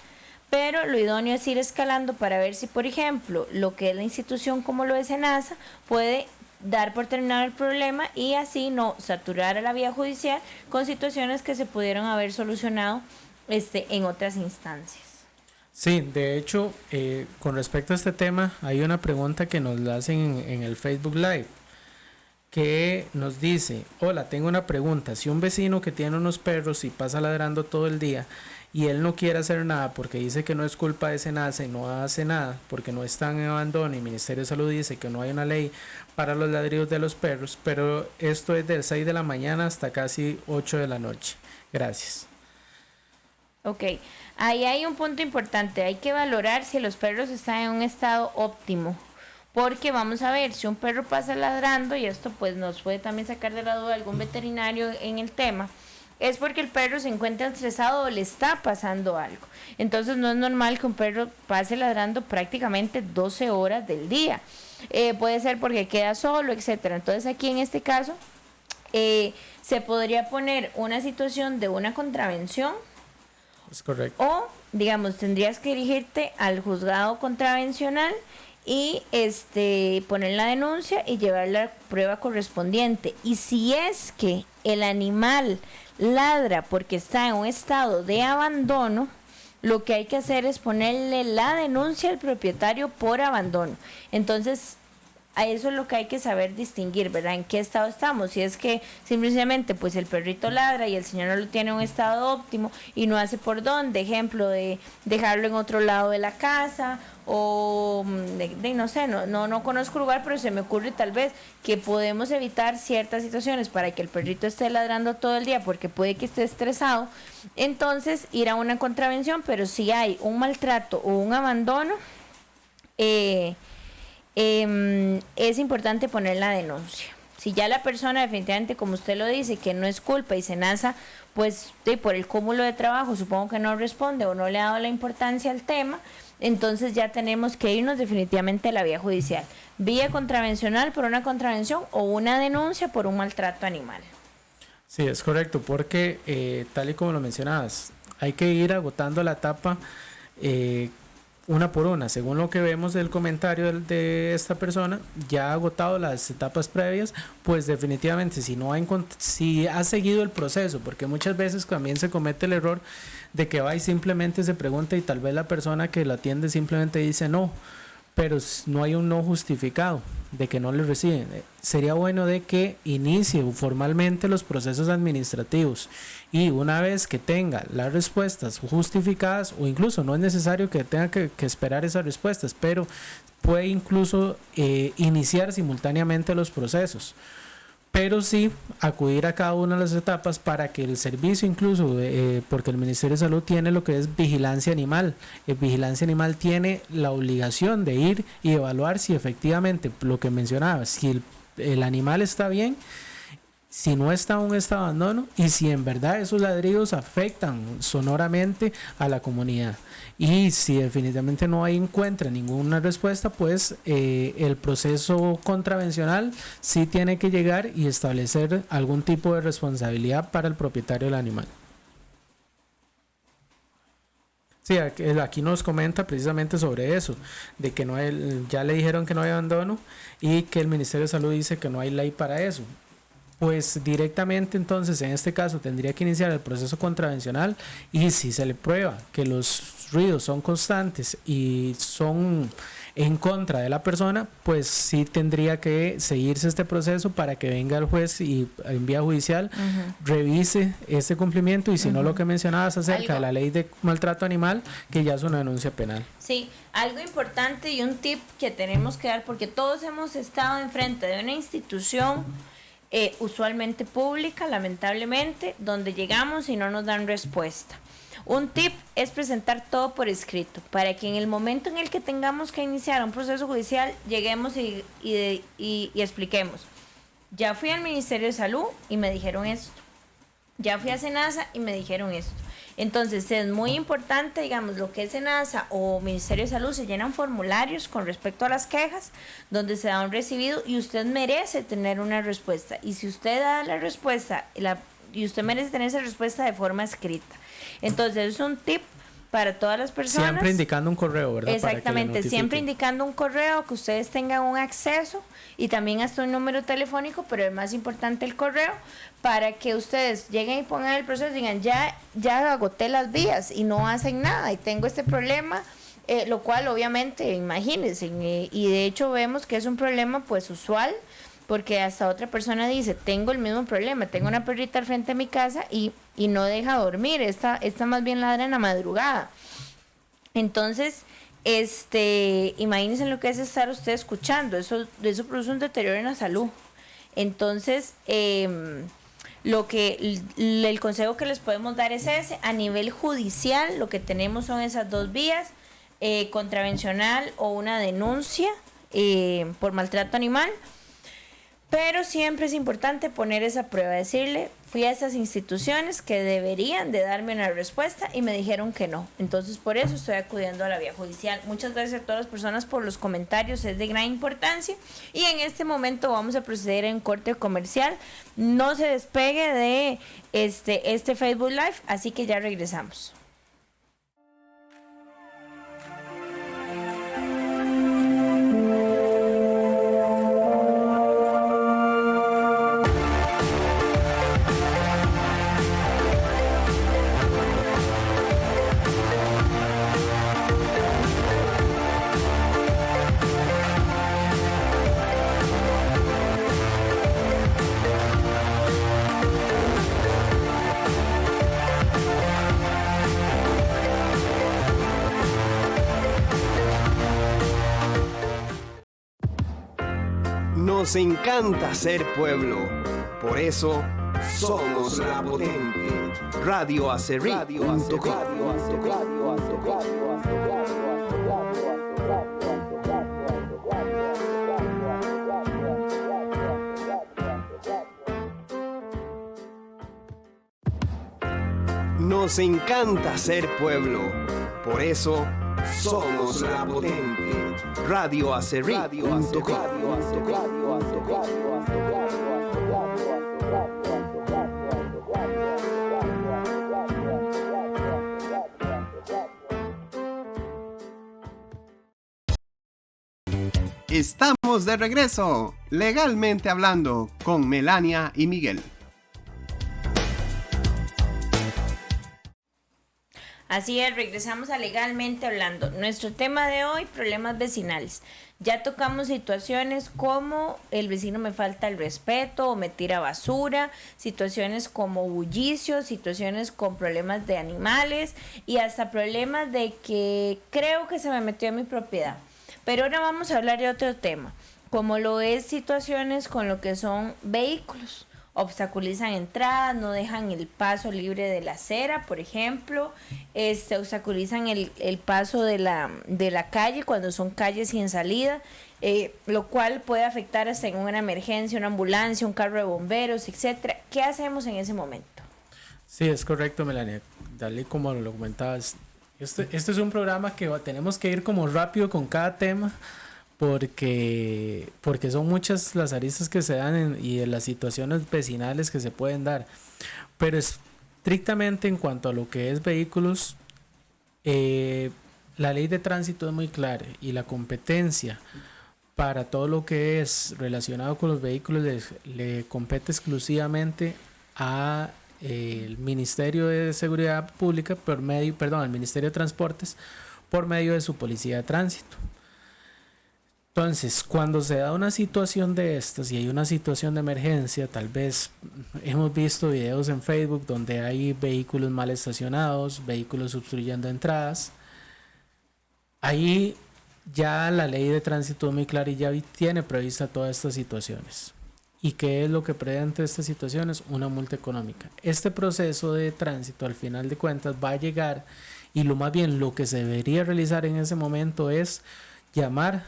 Pero lo idóneo es ir escalando para ver si, por ejemplo, lo que es la institución como lo es SENASA puede dar por terminado el problema y así no saturar a la vía judicial con situaciones que se pudieron haber solucionado en otras instancias. Sí, de hecho, con respecto a este tema, hay una pregunta que nos la hacen en el Facebook Live, que nos dice: hola, tengo una pregunta. Si un vecino que tiene unos perros y pasa ladrando todo el día y él no quiere hacer nada porque dice que no es culpa de SENASA y no hace nada porque no están en abandono y el Ministerio de Salud dice que no hay una ley para los ladridos de los perros, pero esto es del 6 de la mañana hasta casi 8 de la noche. Gracias. Ok, ahí hay un punto importante. Hay que valorar si los perros están en un estado óptimo. Porque vamos a ver, si un perro pasa ladrando, y esto pues nos puede también sacar de la duda algún veterinario en el tema, es porque el perro se encuentra estresado o le está pasando algo. Entonces no es normal que un perro pase ladrando prácticamente 12 horas del día. Puede ser porque queda solo, etcétera. Entonces aquí en este caso se podría poner una situación de una contravención. Es correcto. O, digamos, tendrías que dirigirte al juzgado contravencional y poner la denuncia y llevar la prueba correspondiente. Y si es que el animal ladra porque está en un estado de abandono, lo que hay que hacer es ponerle la denuncia al propietario por abandono. Entonces, a eso es lo que hay que saber distinguir, ¿verdad? ¿En qué estado estamos? Si es que simplemente pues el perrito ladra y el señor no lo tiene en un estado óptimo y no hace por dónde, ejemplo de dejarlo en otro lado de la casa, o no sé, no conozco lugar, pero se me ocurre tal vez que podemos evitar ciertas situaciones para que el perrito esté ladrando todo el día porque puede que esté estresado. Entonces ir a una contravención, pero si hay un maltrato o un abandono, es importante poner la denuncia. Si ya la persona definitivamente, como usted lo dice, que no es culpa y SENASA, pues por el cúmulo de trabajo supongo que no responde o no le ha dado la importancia al tema, entonces ya tenemos que irnos definitivamente a la vía judicial. Vía contravencional por una contravención o una denuncia por un maltrato animal. Sí, es correcto, porque tal y como lo mencionabas, hay que ir agotando la etapa una por una. Según lo que vemos del comentario de esta persona, ya ha agotado las etapas previas, pues definitivamente si ha seguido el proceso, porque muchas veces también se comete el error de que va y simplemente se pregunta y tal vez la persona que la atiende simplemente dice no, pero no hay un no justificado de que no le reciben. Sería bueno de que inicie formalmente los procesos administrativos y una vez que tenga las respuestas justificadas, o incluso no es necesario que tenga que esperar esas respuestas, pero puede incluso iniciar simultáneamente los procesos, pero sí acudir a cada una de las etapas para que el servicio, incluso porque el Ministerio de Salud tiene lo que es vigilancia animal. El vigilancia animal tiene la obligación de ir y evaluar si efectivamente lo que mencionaba, si el el animal está bien, si no está en un estado de abandono y si en verdad esos ladridos afectan sonoramente a la comunidad. Y si definitivamente no encuentra ninguna respuesta, pues el proceso contravencional sí tiene que llegar y establecer algún tipo de responsabilidad para el propietario del animal. Sí, aquí nos comenta precisamente sobre eso, de que no hay, ya le dijeron que no hay abandono y que el Ministerio de Salud dice que no hay ley para eso. Pues directamente entonces en este caso tendría que iniciar el proceso contravencional y si se le prueba que los ruidos son constantes y son en contra de la persona, pues sí tendría que seguirse este proceso para que venga el juez y en vía judicial revise este cumplimiento y si no lo que mencionabas acerca de la ley de maltrato animal, que ya es una denuncia penal. Sí, algo importante y un tip que tenemos que dar, porque todos hemos estado enfrente de una institución usualmente pública, lamentablemente, donde llegamos y no nos dan respuesta. Un tip es presentar todo por escrito, para que en el momento en el que tengamos que iniciar un proceso judicial, lleguemos y expliquemos. Ya fui al Ministerio de Salud y me dijeron esto. Ya fui a SENASA y me dijeron esto. Entonces es muy importante, digamos, lo que es SENASA o Ministerio de Salud, se llenan formularios con respecto a las quejas, donde se da un recibido y usted merece tener una respuesta. Y si usted da la respuesta, y usted merece tener esa respuesta de forma escrita. Entonces es un tip para todas las personas. Siempre indicando un correo, ¿verdad? Exactamente, siempre indicando un correo, que ustedes tengan un acceso y también hasta un número telefónico, pero es más importante el correo, para que ustedes lleguen y pongan el proceso y digan, ya agoté las vías y no hacen nada y tengo este problema, lo cual obviamente, imagínense, y de hecho vemos que es un problema pues usual, porque hasta otra persona dice, tengo el mismo problema, tengo una perrita al frente de mi casa y no deja dormir, esta más bien ladra en la madrugada. Entonces, imagínense lo que es estar usted escuchando, eso produce un deterioro en la salud. Entonces, el consejo que les podemos dar es ese. A nivel judicial, lo que tenemos son esas dos vías, contravencional o una denuncia por maltrato animal. Pero siempre es importante poner esa prueba, decirle, fui a esas instituciones que deberían de darme una respuesta y me dijeron que no. Entonces, por eso estoy acudiendo a la vía judicial. Muchas gracias a todas las personas por los comentarios, es de gran importancia. Y en este momento vamos a proceder en corte comercial. No se despegue de este Facebook Live, así que ya regresamos. Nos encanta ser pueblo, por eso somos la potente. radioacerrí.com. Nos encanta ser pueblo, por eso somos la potente. radioacerrí.com. Estamos de regreso, legalmente hablando, con Melania y Miguel. Así es, regresamos a Legalmente Hablando. Nuestro tema de hoy, problemas vecinales. Ya tocamos situaciones como el vecino me falta el respeto o me tira basura, situaciones como bullicio, situaciones con problemas de animales y hasta problemas de que creo que se me metió en mi propiedad. Pero ahora vamos a hablar de otro tema, como lo es situaciones con lo que son vehículos obstaculizan entradas, no dejan el paso libre de la acera, por ejemplo, obstaculizan el paso de la calle cuando son calles sin salida, lo cual puede afectar hasta en una emergencia, una ambulancia, un carro de bomberos, etcétera. ¿Qué hacemos en ese momento? Sí, es correcto, Melania. Dale, como lo comentabas. Este es un programa que tenemos que ir como rápido con cada tema porque son muchas las aristas que se dan y las situaciones vecinales que se pueden dar. Pero estrictamente en cuanto a lo que es vehículos, la ley de tránsito es muy clara y la competencia para todo lo que es relacionado con los vehículos le compete exclusivamente a el Ministerio de Seguridad Pública al Ministerio de Transportes por medio de su Policía de Tránsito. Entonces, cuando se da una situación de estas y hay una situación de emergencia, tal vez hemos visto videos en Facebook donde hay vehículos mal estacionados, vehículos obstruyendo entradas. Ahí ya la ley de tránsito es muy clara y ya tiene prevista todas estas situaciones. ¿Y qué es lo que prevé ante estas situaciones? Una multa económica. Este proceso de tránsito, al final de cuentas, va a llegar y lo que se debería realizar en ese momento es llamar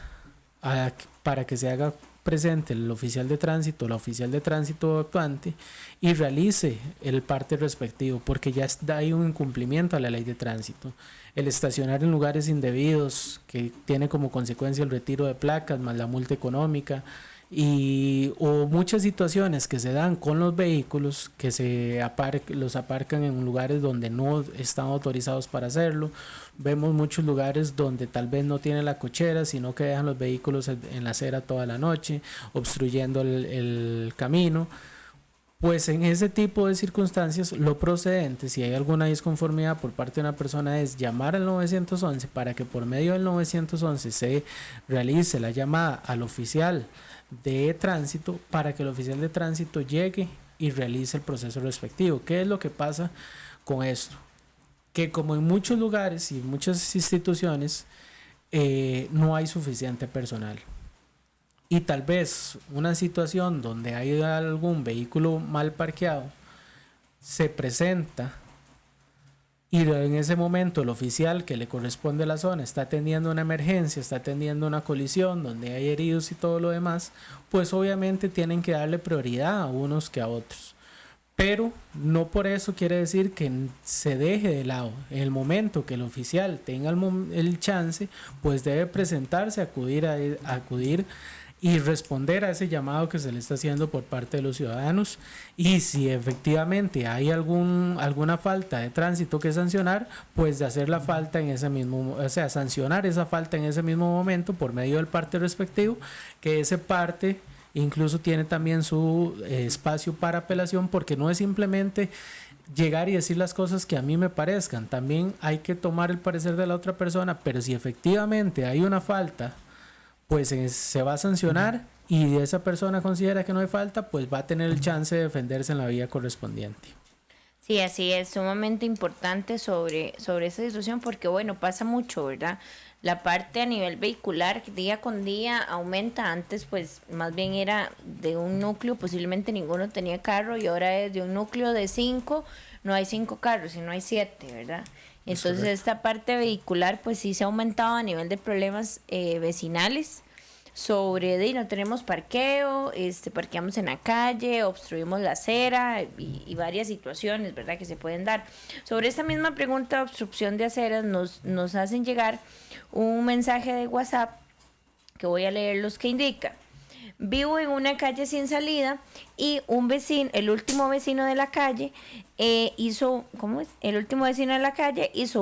para que se haga presente el oficial de tránsito, la oficial de tránsito actuante y realice el parte respectivo, porque ya hay un incumplimiento a la ley de tránsito. El estacionar en lugares indebidos, que tiene como consecuencia el retiro de placas más la multa económica, o muchas situaciones que se dan con los vehículos que los aparcan en lugares donde no están autorizados para hacerlo. Vemos muchos lugares donde tal vez no tienen la cochera, sino que dejan los vehículos en la acera toda la noche, obstruyendo el camino. Pues en ese tipo de circunstancias, lo procedente, si hay alguna disconformidad por parte de una persona, es llamar al 911 para que por medio del 911 se realice la llamada al oficial de tránsito para que el oficial de tránsito llegue y realice el proceso respectivo. ¿Qué es lo que pasa con esto? Que como en muchos lugares y muchas instituciones no hay suficiente personal. Y tal vez una situación donde hay algún vehículo mal parqueado se presenta y en ese momento el oficial que le corresponde a la zona está atendiendo una emergencia, está atendiendo una colisión donde hay heridos y todo lo demás, pues obviamente tienen que darle prioridad a unos que a otros. Pero no por eso quiere decir que se deje de lado. En el momento que el oficial tenga el chance, pues debe presentarse, acudir y responder a ese llamado que se le está haciendo por parte de los ciudadanos, y si efectivamente hay alguna falta de tránsito que sancionar, pues de hacer la falta en ese mismo, sancionar esa falta en ese mismo momento por medio del parte respectivo, que ese parte incluso tiene también su espacio para apelación, porque no es simplemente llegar y decir las cosas que a mí me parezcan, también hay que tomar el parecer de la otra persona, pero si efectivamente hay una falta, pues se va a sancionar, y esa persona considera que no hay falta, pues va a tener el chance de defenderse en la vía correspondiente. Sí, así es, sumamente importante sobre esa situación, porque bueno, pasa mucho, ¿verdad? La parte a nivel vehicular día con día aumenta. Antes pues más bien era de un núcleo, posiblemente ninguno tenía carro, y ahora es de un núcleo de 5, no hay 5 carros, sino hay 7, ¿verdad? Entonces esta parte vehicular pues sí se ha aumentado a nivel de problemas vecinales no tenemos parqueo, parqueamos en la calle, obstruimos la acera y varias situaciones, ¿verdad?, que se pueden dar. Sobre esta misma pregunta de obstrucción de aceras nos hacen llegar un mensaje de WhatsApp que voy a leer los que indica: vivo en una calle sin salida y el último vecino de la calle hizo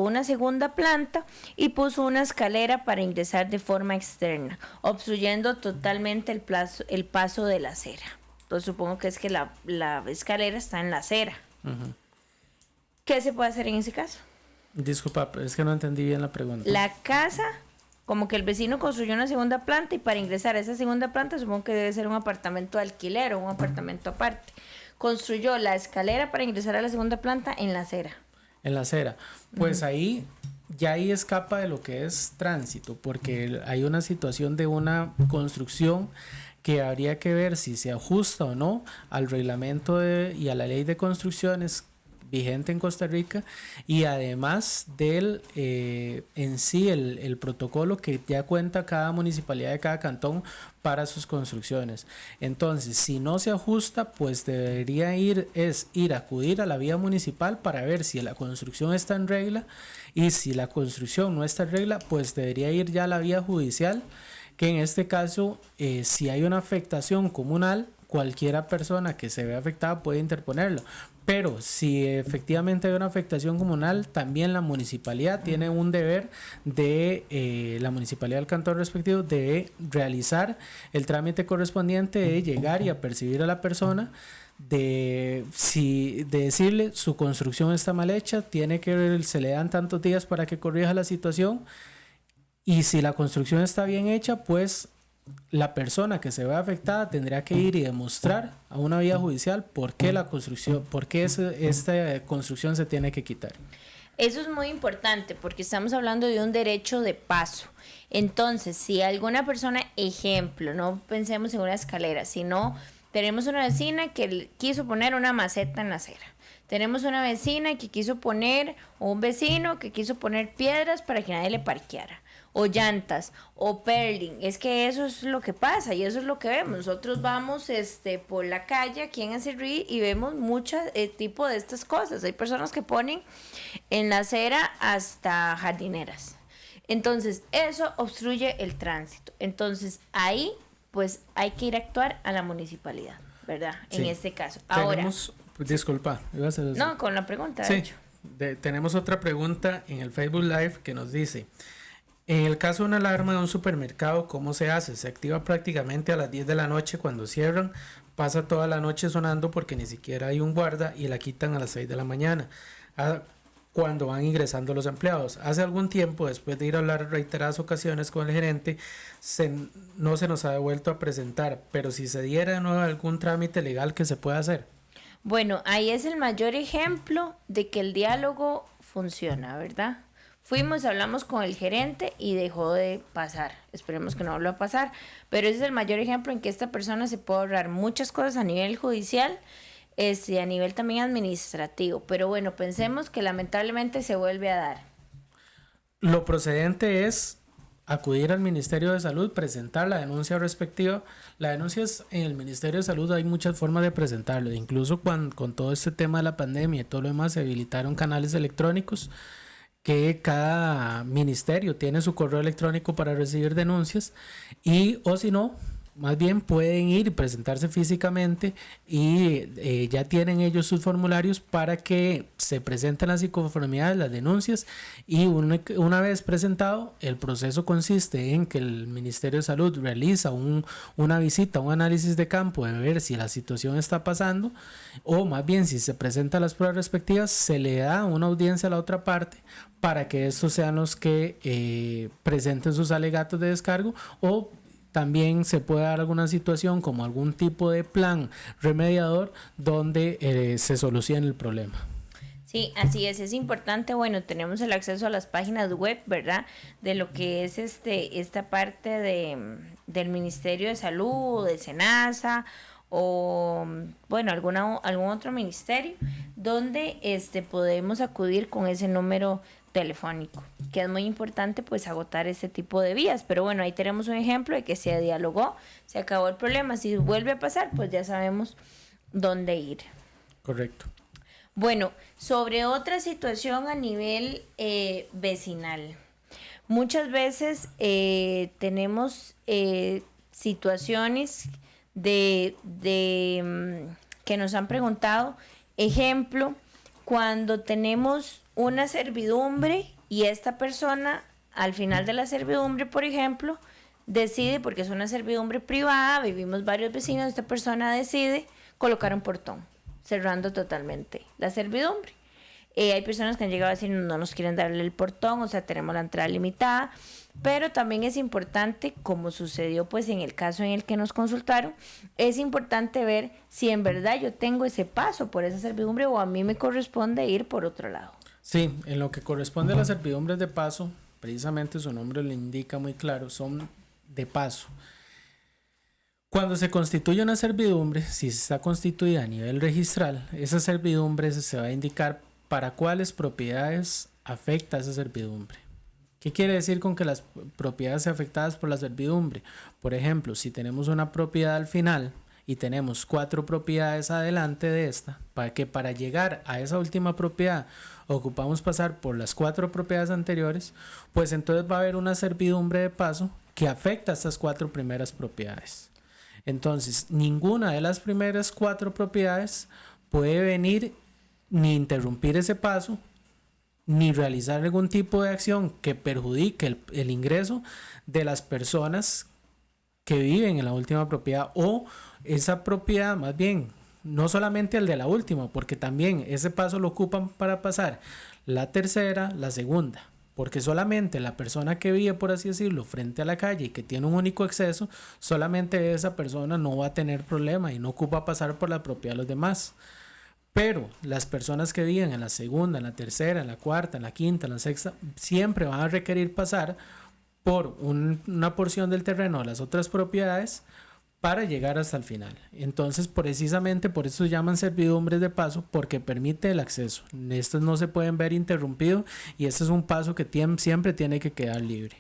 una segunda planta y puso una escalera para ingresar de forma externa, obstruyendo totalmente el paso de la acera. Entonces supongo que es que la escalera está en la acera. Uh-huh. ¿Qué se puede hacer en ese caso? Disculpa, es que no entendí bien la pregunta. La casa, como que el vecino construyó una segunda planta, y para ingresar a esa segunda planta, supongo que debe ser un apartamento de alquiler o un apartamento aparte, construyó la escalera para ingresar a la segunda planta en la acera. En la acera. Pues ahí escapa de lo que es tránsito, porque hay una situación de una construcción que habría que ver si se ajusta o no al reglamento y a la ley de construcciones vigente en Costa Rica, y además del en sí el protocolo que ya cuenta cada municipalidad de cada cantón para sus construcciones. Entonces, si no se ajusta, pues debería acudir a la vía municipal para ver si la construcción está en regla, y si la construcción no está en regla, pues debería ir ya a la vía judicial, que en este caso, si hay una afectación comunal, cualquiera persona que se vea afectada puede interponerlo. Pero si efectivamente hay una afectación comunal, también la municipalidad tiene un deber la municipalidad del cantón respectivo de realizar el trámite correspondiente de llegar y apercibir a la persona, de decirle su construcción está mal hecha, se le dan tantos días para que corrija la situación, y si la construcción está bien hecha, pues la persona que se ve afectada tendrá que ir y demostrar a una vía judicial por qué esta construcción se tiene que quitar. Eso es muy importante porque estamos hablando de un derecho de paso. Entonces, si alguna persona, ejemplo, no pensemos en una escalera, sino tenemos una vecina que quiso poner una maceta en la acera. Tenemos una vecina que quiso poner, o un vecino que quiso poner piedras para que nadie le parqueara, o llantas, o perling. Es que eso es lo que pasa y eso es lo que vemos. Nosotros vamos por la calle aquí en Acerrí y vemos muchos tipo de estas cosas. Hay personas que ponen en la acera hasta jardineras. Entonces, eso obstruye el tránsito. Entonces, ahí, pues, hay que ir a actuar a la municipalidad, ¿verdad? Sí. En este caso. Ahora... Disculpa, ibas a decir. No, con la pregunta, sí, de hecho. Tenemos otra pregunta en el Facebook Live que nos dice: en el caso de una alarma de un supermercado, ¿cómo se hace? Se activa prácticamente a las 10 de la noche cuando cierran, pasa toda la noche sonando porque ni siquiera hay un guarda y la quitan a las 6 de la mañana, cuando van ingresando los empleados. Hace algún tiempo, después de ir a hablar reiteradas ocasiones con el gerente, no se nos ha devuelto a presentar, pero si se diera de nuevo algún trámite legal que se pueda hacer. Bueno, ahí es el mayor ejemplo de que el diálogo funciona, ¿verdad? Hablamos con el gerente y dejó de pasar. Esperemos que no vuelva a pasar. Pero ese es el mayor ejemplo en que esta persona se puede ahorrar muchas cosas a nivel judicial, a nivel también administrativo. Pero bueno, pensemos que lamentablemente se vuelve a dar. Lo procedente es acudir al Ministerio de Salud, presentar la denuncia respectiva. La denuncia es en el Ministerio de Salud, hay muchas formas de presentarlo. Incluso con todo este tema de la pandemia y todo lo demás, se habilitaron canales electrónicos que cada ministerio tiene su correo electrónico para recibir denuncias, o si no, más bien pueden ir y presentarse físicamente y ya tienen ellos sus formularios para que se presenten las inconformidades, las denuncias, y una vez presentado, el proceso consiste en que el Ministerio de Salud realiza una visita, un análisis de campo de ver si la situación está pasando, o más bien si se presentan las pruebas respectivas, se le da una audiencia a la otra parte para que estos sean los que presenten sus alegatos de descargo, o también se puede dar alguna situación como algún tipo de plan remediador donde se solucione el problema. Sí, así es importante. Bueno, tenemos el acceso a las páginas web, ¿verdad? De lo que es esta parte del Ministerio de Salud, de SENASA, o bueno, algún otro ministerio, donde podemos acudir con ese número telefónico, que es muy importante pues agotar este tipo de vías. Pero bueno, ahí tenemos un ejemplo de que se dialogó, se acabó el problema. Si vuelve a pasar, pues ya sabemos dónde ir. Correcto. Bueno, sobre otra situación a nivel vecinal, muchas veces tenemos situaciones de que nos han preguntado, ejemplo, cuando tenemos una servidumbre y esta persona al final de la servidumbre, por ejemplo, decide, porque es una servidumbre privada, vivimos varios vecinos, esta persona decide colocar un portón, cerrando totalmente la servidumbre. Hay personas que han llegado a decir no nos quieren darle el portón, o sea, tenemos la entrada limitada, pero también es importante, como sucedió pues en el caso en el que nos consultaron, es importante ver si en verdad yo tengo ese paso por esa servidumbre o a mí me corresponde ir por otro lado. Sí, en lo que corresponde a las servidumbres de paso, precisamente su nombre lo indica muy claro, son de paso. Cuando se constituye una servidumbre, si está constituida a nivel registral, esa servidumbre se va a indicar para cuáles propiedades afecta esa servidumbre. ¿Qué quiere decir con que las propiedades afectadas por la servidumbre? Por ejemplo, si tenemos una propiedad al final y tenemos 4 propiedades adelante de esta, para llegar a esa última propiedad ocupamos pasar por las 4 propiedades anteriores, pues entonces va a haber una servidumbre de paso que afecta a estas 4 primeras propiedades. Entonces, ninguna de las primeras 4 propiedades puede venir ni interrumpir ese paso, ni realizar algún tipo de acción que perjudique el ingreso de las personas que viven en la última propiedad, o esa propiedad, más bien, no solamente el de la última, porque también ese paso lo ocupan para pasar la tercera, la segunda, porque solamente la persona que vive, por así decirlo, frente a la calle y que tiene un único acceso, solamente esa persona no va a tener problema y no ocupa pasar por la propiedad de los demás. Pero las personas que viven en la segunda, en la tercera, en la cuarta, en la quinta, en la sexta, siempre van a requerir pasar por una porción del terreno de las otras propiedades para llegar hasta el final. Entonces, precisamente por eso se llaman servidumbres de paso, porque permite el acceso. Estos no se pueden ver interrumpidos y este es un paso que siempre tiene que quedar libre.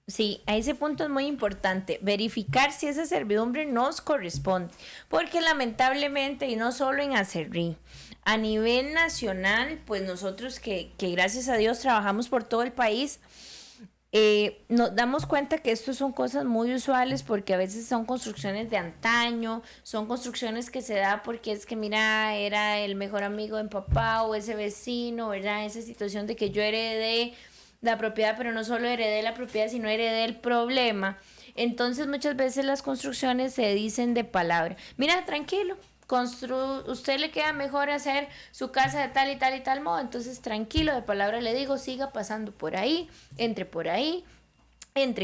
Sí, a ese punto es muy importante verificar si esa servidumbre nos corresponde, porque lamentablemente, y no solo en Acerrí, a nivel nacional, pues nosotros que gracias a Dios trabajamos por todo el país, nos damos cuenta que esto son cosas muy usuales, porque a veces son construcciones de antaño, son construcciones que se da porque es que mira, era el mejor amigo de papá o ese vecino, ¿verdad? Esa situación de que yo heredé la propiedad, pero no solo heredé la propiedad, sino heredé el problema. Entonces muchas veces las construcciones se dicen de palabra. Mira, tranquilo, usted le queda mejor hacer su casa de tal y tal y tal modo, entonces tranquilo, de palabra le digo, siga pasando por ahí, entre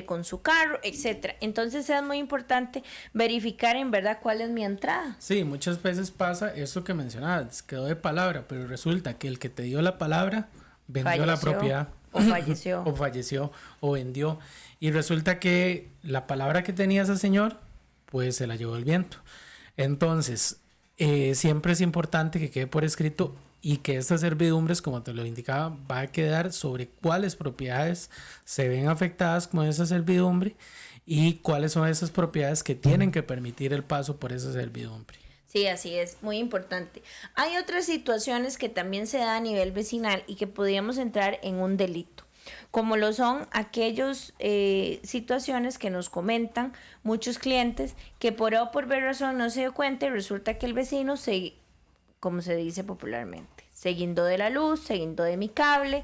con su carro, etcétera. Entonces es muy importante verificar en verdad cuál es mi entrada. Sí, muchas veces pasa esto que mencionabas, quedó de palabra, pero resulta que el que te dio la palabra vendió la propiedad. O falleció. O falleció, o vendió. Y resulta que la palabra que tenía ese señor, pues se la llevó el viento. Entonces, siempre es importante que quede por escrito y que estas servidumbres, como te lo indicaba, va a quedar sobre cuáles propiedades se ven afectadas con esa servidumbre y cuáles son esas propiedades que tienen que permitir el paso por esa servidumbre. Sí, así es, muy importante. Hay otras situaciones que también se dan a nivel vecinal y que podríamos entrar en un delito, como lo son aquellas situaciones que nos comentan muchos clientes que por A o por B razón no se dio cuenta y resulta que el vecino como se dice popularmente, se guindó de la luz, se guindó de mi cable,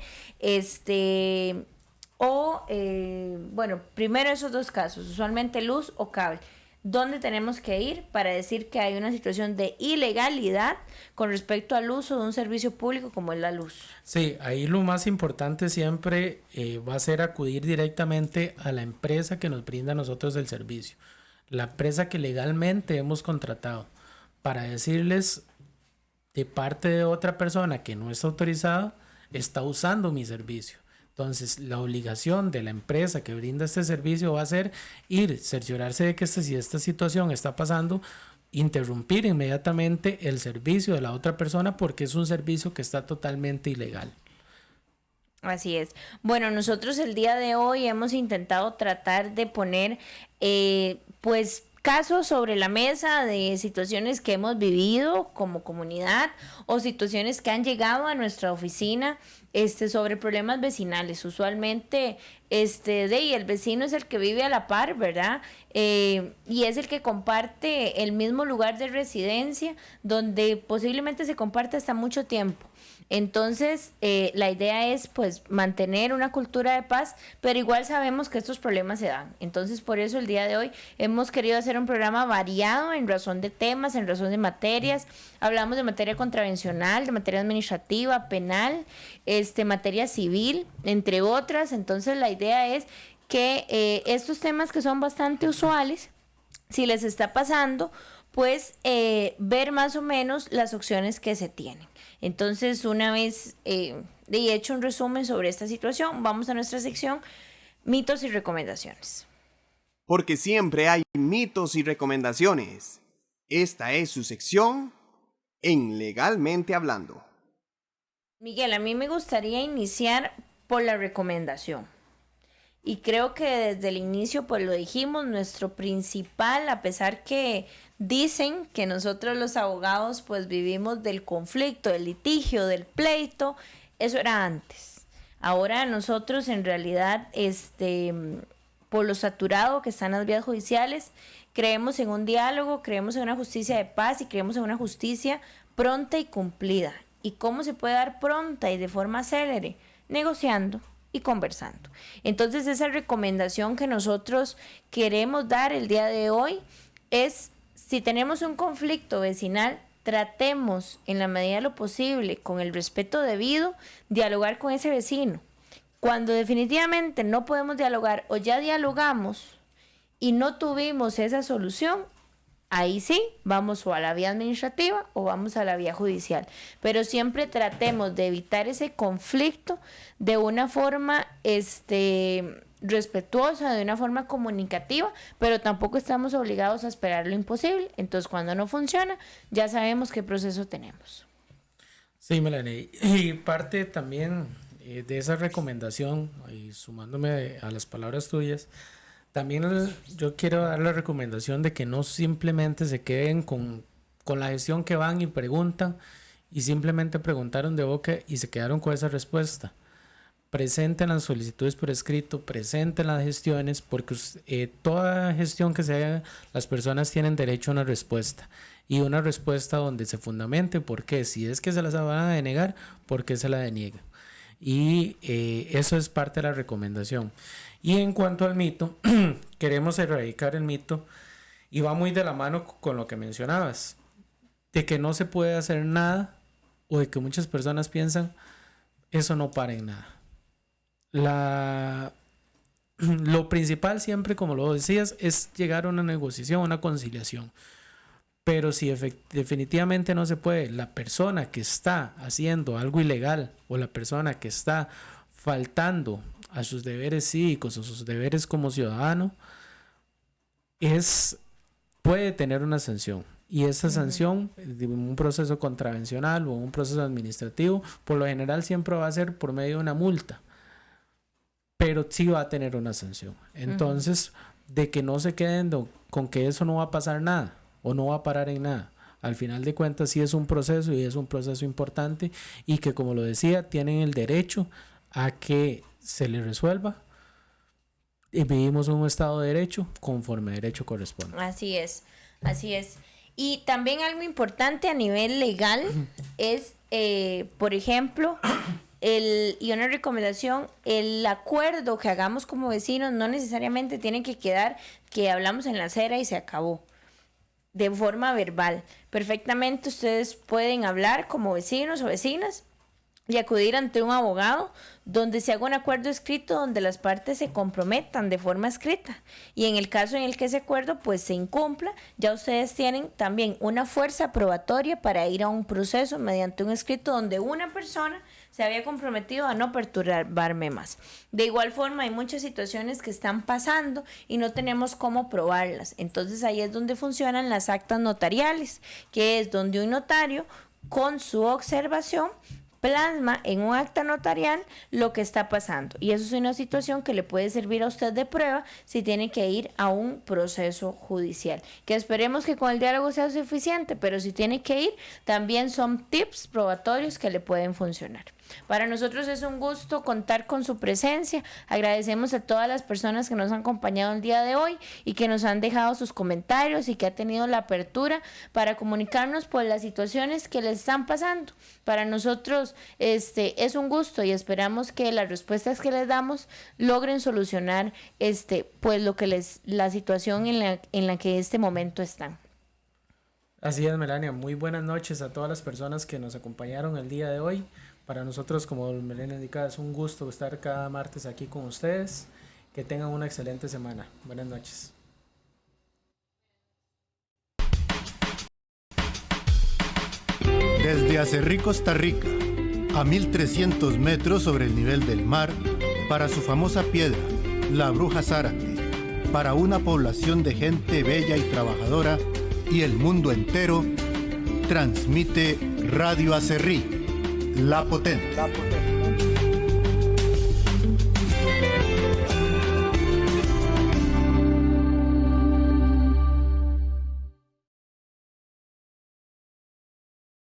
bueno, primero esos 2 casos, usualmente luz o cable. ¿Dónde tenemos que ir para decir que hay una situación de ilegalidad con respecto al uso de un servicio público como es la luz? Sí, ahí lo más importante siempre va a ser acudir directamente a la empresa que nos brinda a nosotros el servicio, la empresa que legalmente hemos contratado, para decirles de parte de otra persona que no está autorizada, está usando mi servicio. Entonces, la obligación de la empresa que brinda este servicio va a ser cerciorarse de que si esta situación está pasando, interrumpir inmediatamente el servicio de la otra persona, porque es un servicio que está totalmente ilegal. Así es. Bueno, nosotros el día de hoy hemos intentado tratar de poner, casos sobre la mesa de situaciones que hemos vivido como comunidad o situaciones que han llegado a nuestra oficina sobre problemas vecinales. Usualmente el vecino es el que vive a la par, ¿verdad? Y es el que comparte el mismo lugar de residencia, donde posiblemente se comparte hasta mucho tiempo. Entonces, la idea es pues mantener una cultura de paz, pero igual sabemos que estos problemas se dan. Entonces, por eso el día de hoy hemos querido hacer un programa variado en razón de temas, en razón de materias. Hablamos de materia contravencional, de materia administrativa, penal, materia civil, entre otras. Entonces, la idea es que estos temas que son bastante usuales, si les está pasando, pues ver más o menos las opciones que se tienen. Entonces, una vez hecho un resumen sobre esta situación, vamos a nuestra sección mitos y recomendaciones. porque siempre hay mitos y recomendaciones. Esta es su sección en Legalmente Hablando. Miguel, a mí me gustaría iniciar por la recomendación. Y creo que desde el inicio, pues lo dijimos, nuestro principal, a pesar que dicen que nosotros los abogados pues vivimos del conflicto, del litigio, del pleito, eso era antes. Ahora nosotros en realidad, por lo saturado que están las vías judiciales, creemos en un diálogo, creemos en una justicia de paz y creemos en una justicia pronta y cumplida. ¿Y cómo se puede dar pronta y de forma célere? Negociando y conversando. Entonces esa recomendación que nosotros queremos dar el día de hoy es, si tenemos un conflicto vecinal, tratemos en la medida de lo posible, con el respeto debido, dialogar con ese vecino. Cuando definitivamente no podemos dialogar o ya dialogamos y no tuvimos esa solución, ahí sí, vamos o a la vía administrativa o vamos a la vía judicial. Pero siempre tratemos de evitar ese conflicto de una forma respetuosa, de una forma comunicativa, pero tampoco estamos obligados a esperar lo imposible. Entonces, cuando no funciona, ya sabemos qué proceso tenemos. Sí, Melanie. Y parte también de esa recomendación, y sumándome a las palabras tuyas, también yo quiero dar la recomendación de que no simplemente se queden con la gestión que van y preguntan y simplemente preguntaron de boca y se quedaron con esa respuesta. Presenten las solicitudes por escrito, presenten las gestiones, porque toda gestión que se haga, las personas tienen derecho a una respuesta y una respuesta donde se fundamente por qué, si es que se las van a denegar, por qué se la deniegan. Y eso es parte de la recomendación. Y en cuanto al mito, queremos erradicar el mito y va muy de la mano con lo que mencionabas, de que no se puede hacer nada o de que muchas personas piensan eso no para en nada. Lo principal siempre, como lo decías, es llegar a una negociación, una conciliación. Pero si definitivamente no se puede, la persona que está haciendo algo ilegal o la persona que está faltando a sus deberes cívicos o sus deberes como ciudadano, puede tener una sanción. Y esa sanción, un proceso contravencional o un proceso administrativo, por lo general siempre va a ser por medio de una multa. Pero sí va a tener una sanción. Entonces, de que no se queden con que eso no va a pasar nada o no va a parar en nada. Al final de cuentas sí es un proceso y es un proceso importante y que, como lo decía, tienen el derecho a que se les resuelva y vivimos un Estado de Derecho conforme derecho corresponde. Así es, así es. Y también algo importante a nivel legal es, por ejemplo, y una recomendación, el acuerdo que hagamos como vecinos no necesariamente tiene que quedar que hablamos en la acera y se acabó. De forma verbal. Perfectamente ustedes pueden hablar como vecinos o vecinas y acudir ante un abogado donde se haga un acuerdo escrito donde las partes se comprometan de forma escrita y en el caso en el que ese acuerdo pues se incumpla, ya ustedes tienen también una fuerza probatoria para ir a un proceso mediante un escrito donde una persona se había comprometido a no perturbarme más. De igual forma hay muchas situaciones que están pasando y no tenemos cómo probarlas, entonces ahí es donde funcionan las actas notariales, que es donde un notario con su observación plasma en un acta notarial lo que está pasando y eso es una situación que le puede servir a usted de prueba si tiene que ir a un proceso judicial, que esperemos que con el diálogo sea suficiente, pero si tiene que ir también son tips probatorios que le pueden funcionar. Para nosotros es un gusto contar con su presencia. Agradecemos a todas las personas que nos han acompañado el día de hoy y que nos han dejado sus comentarios y que ha tenido la apertura para comunicarnos por las situaciones que les están pasando. Para nosotros es un gusto y esperamos que las respuestas que les damos logren solucionar pues la situación en la que este momento están. Así es, Melania. Muy buenas noches a todas las personas que nos acompañaron el día de hoy. Para nosotros, como Melania indicaba, es un gusto estar cada martes aquí con ustedes. Que tengan una excelente semana. Buenas noches. Desde Acerrí, Costa Rica, a 1300 metros sobre el nivel del mar, para su famosa piedra, la Bruja Zárate, para una población de gente bella y trabajadora y el mundo entero, transmite Radio Acerrí, La Potente.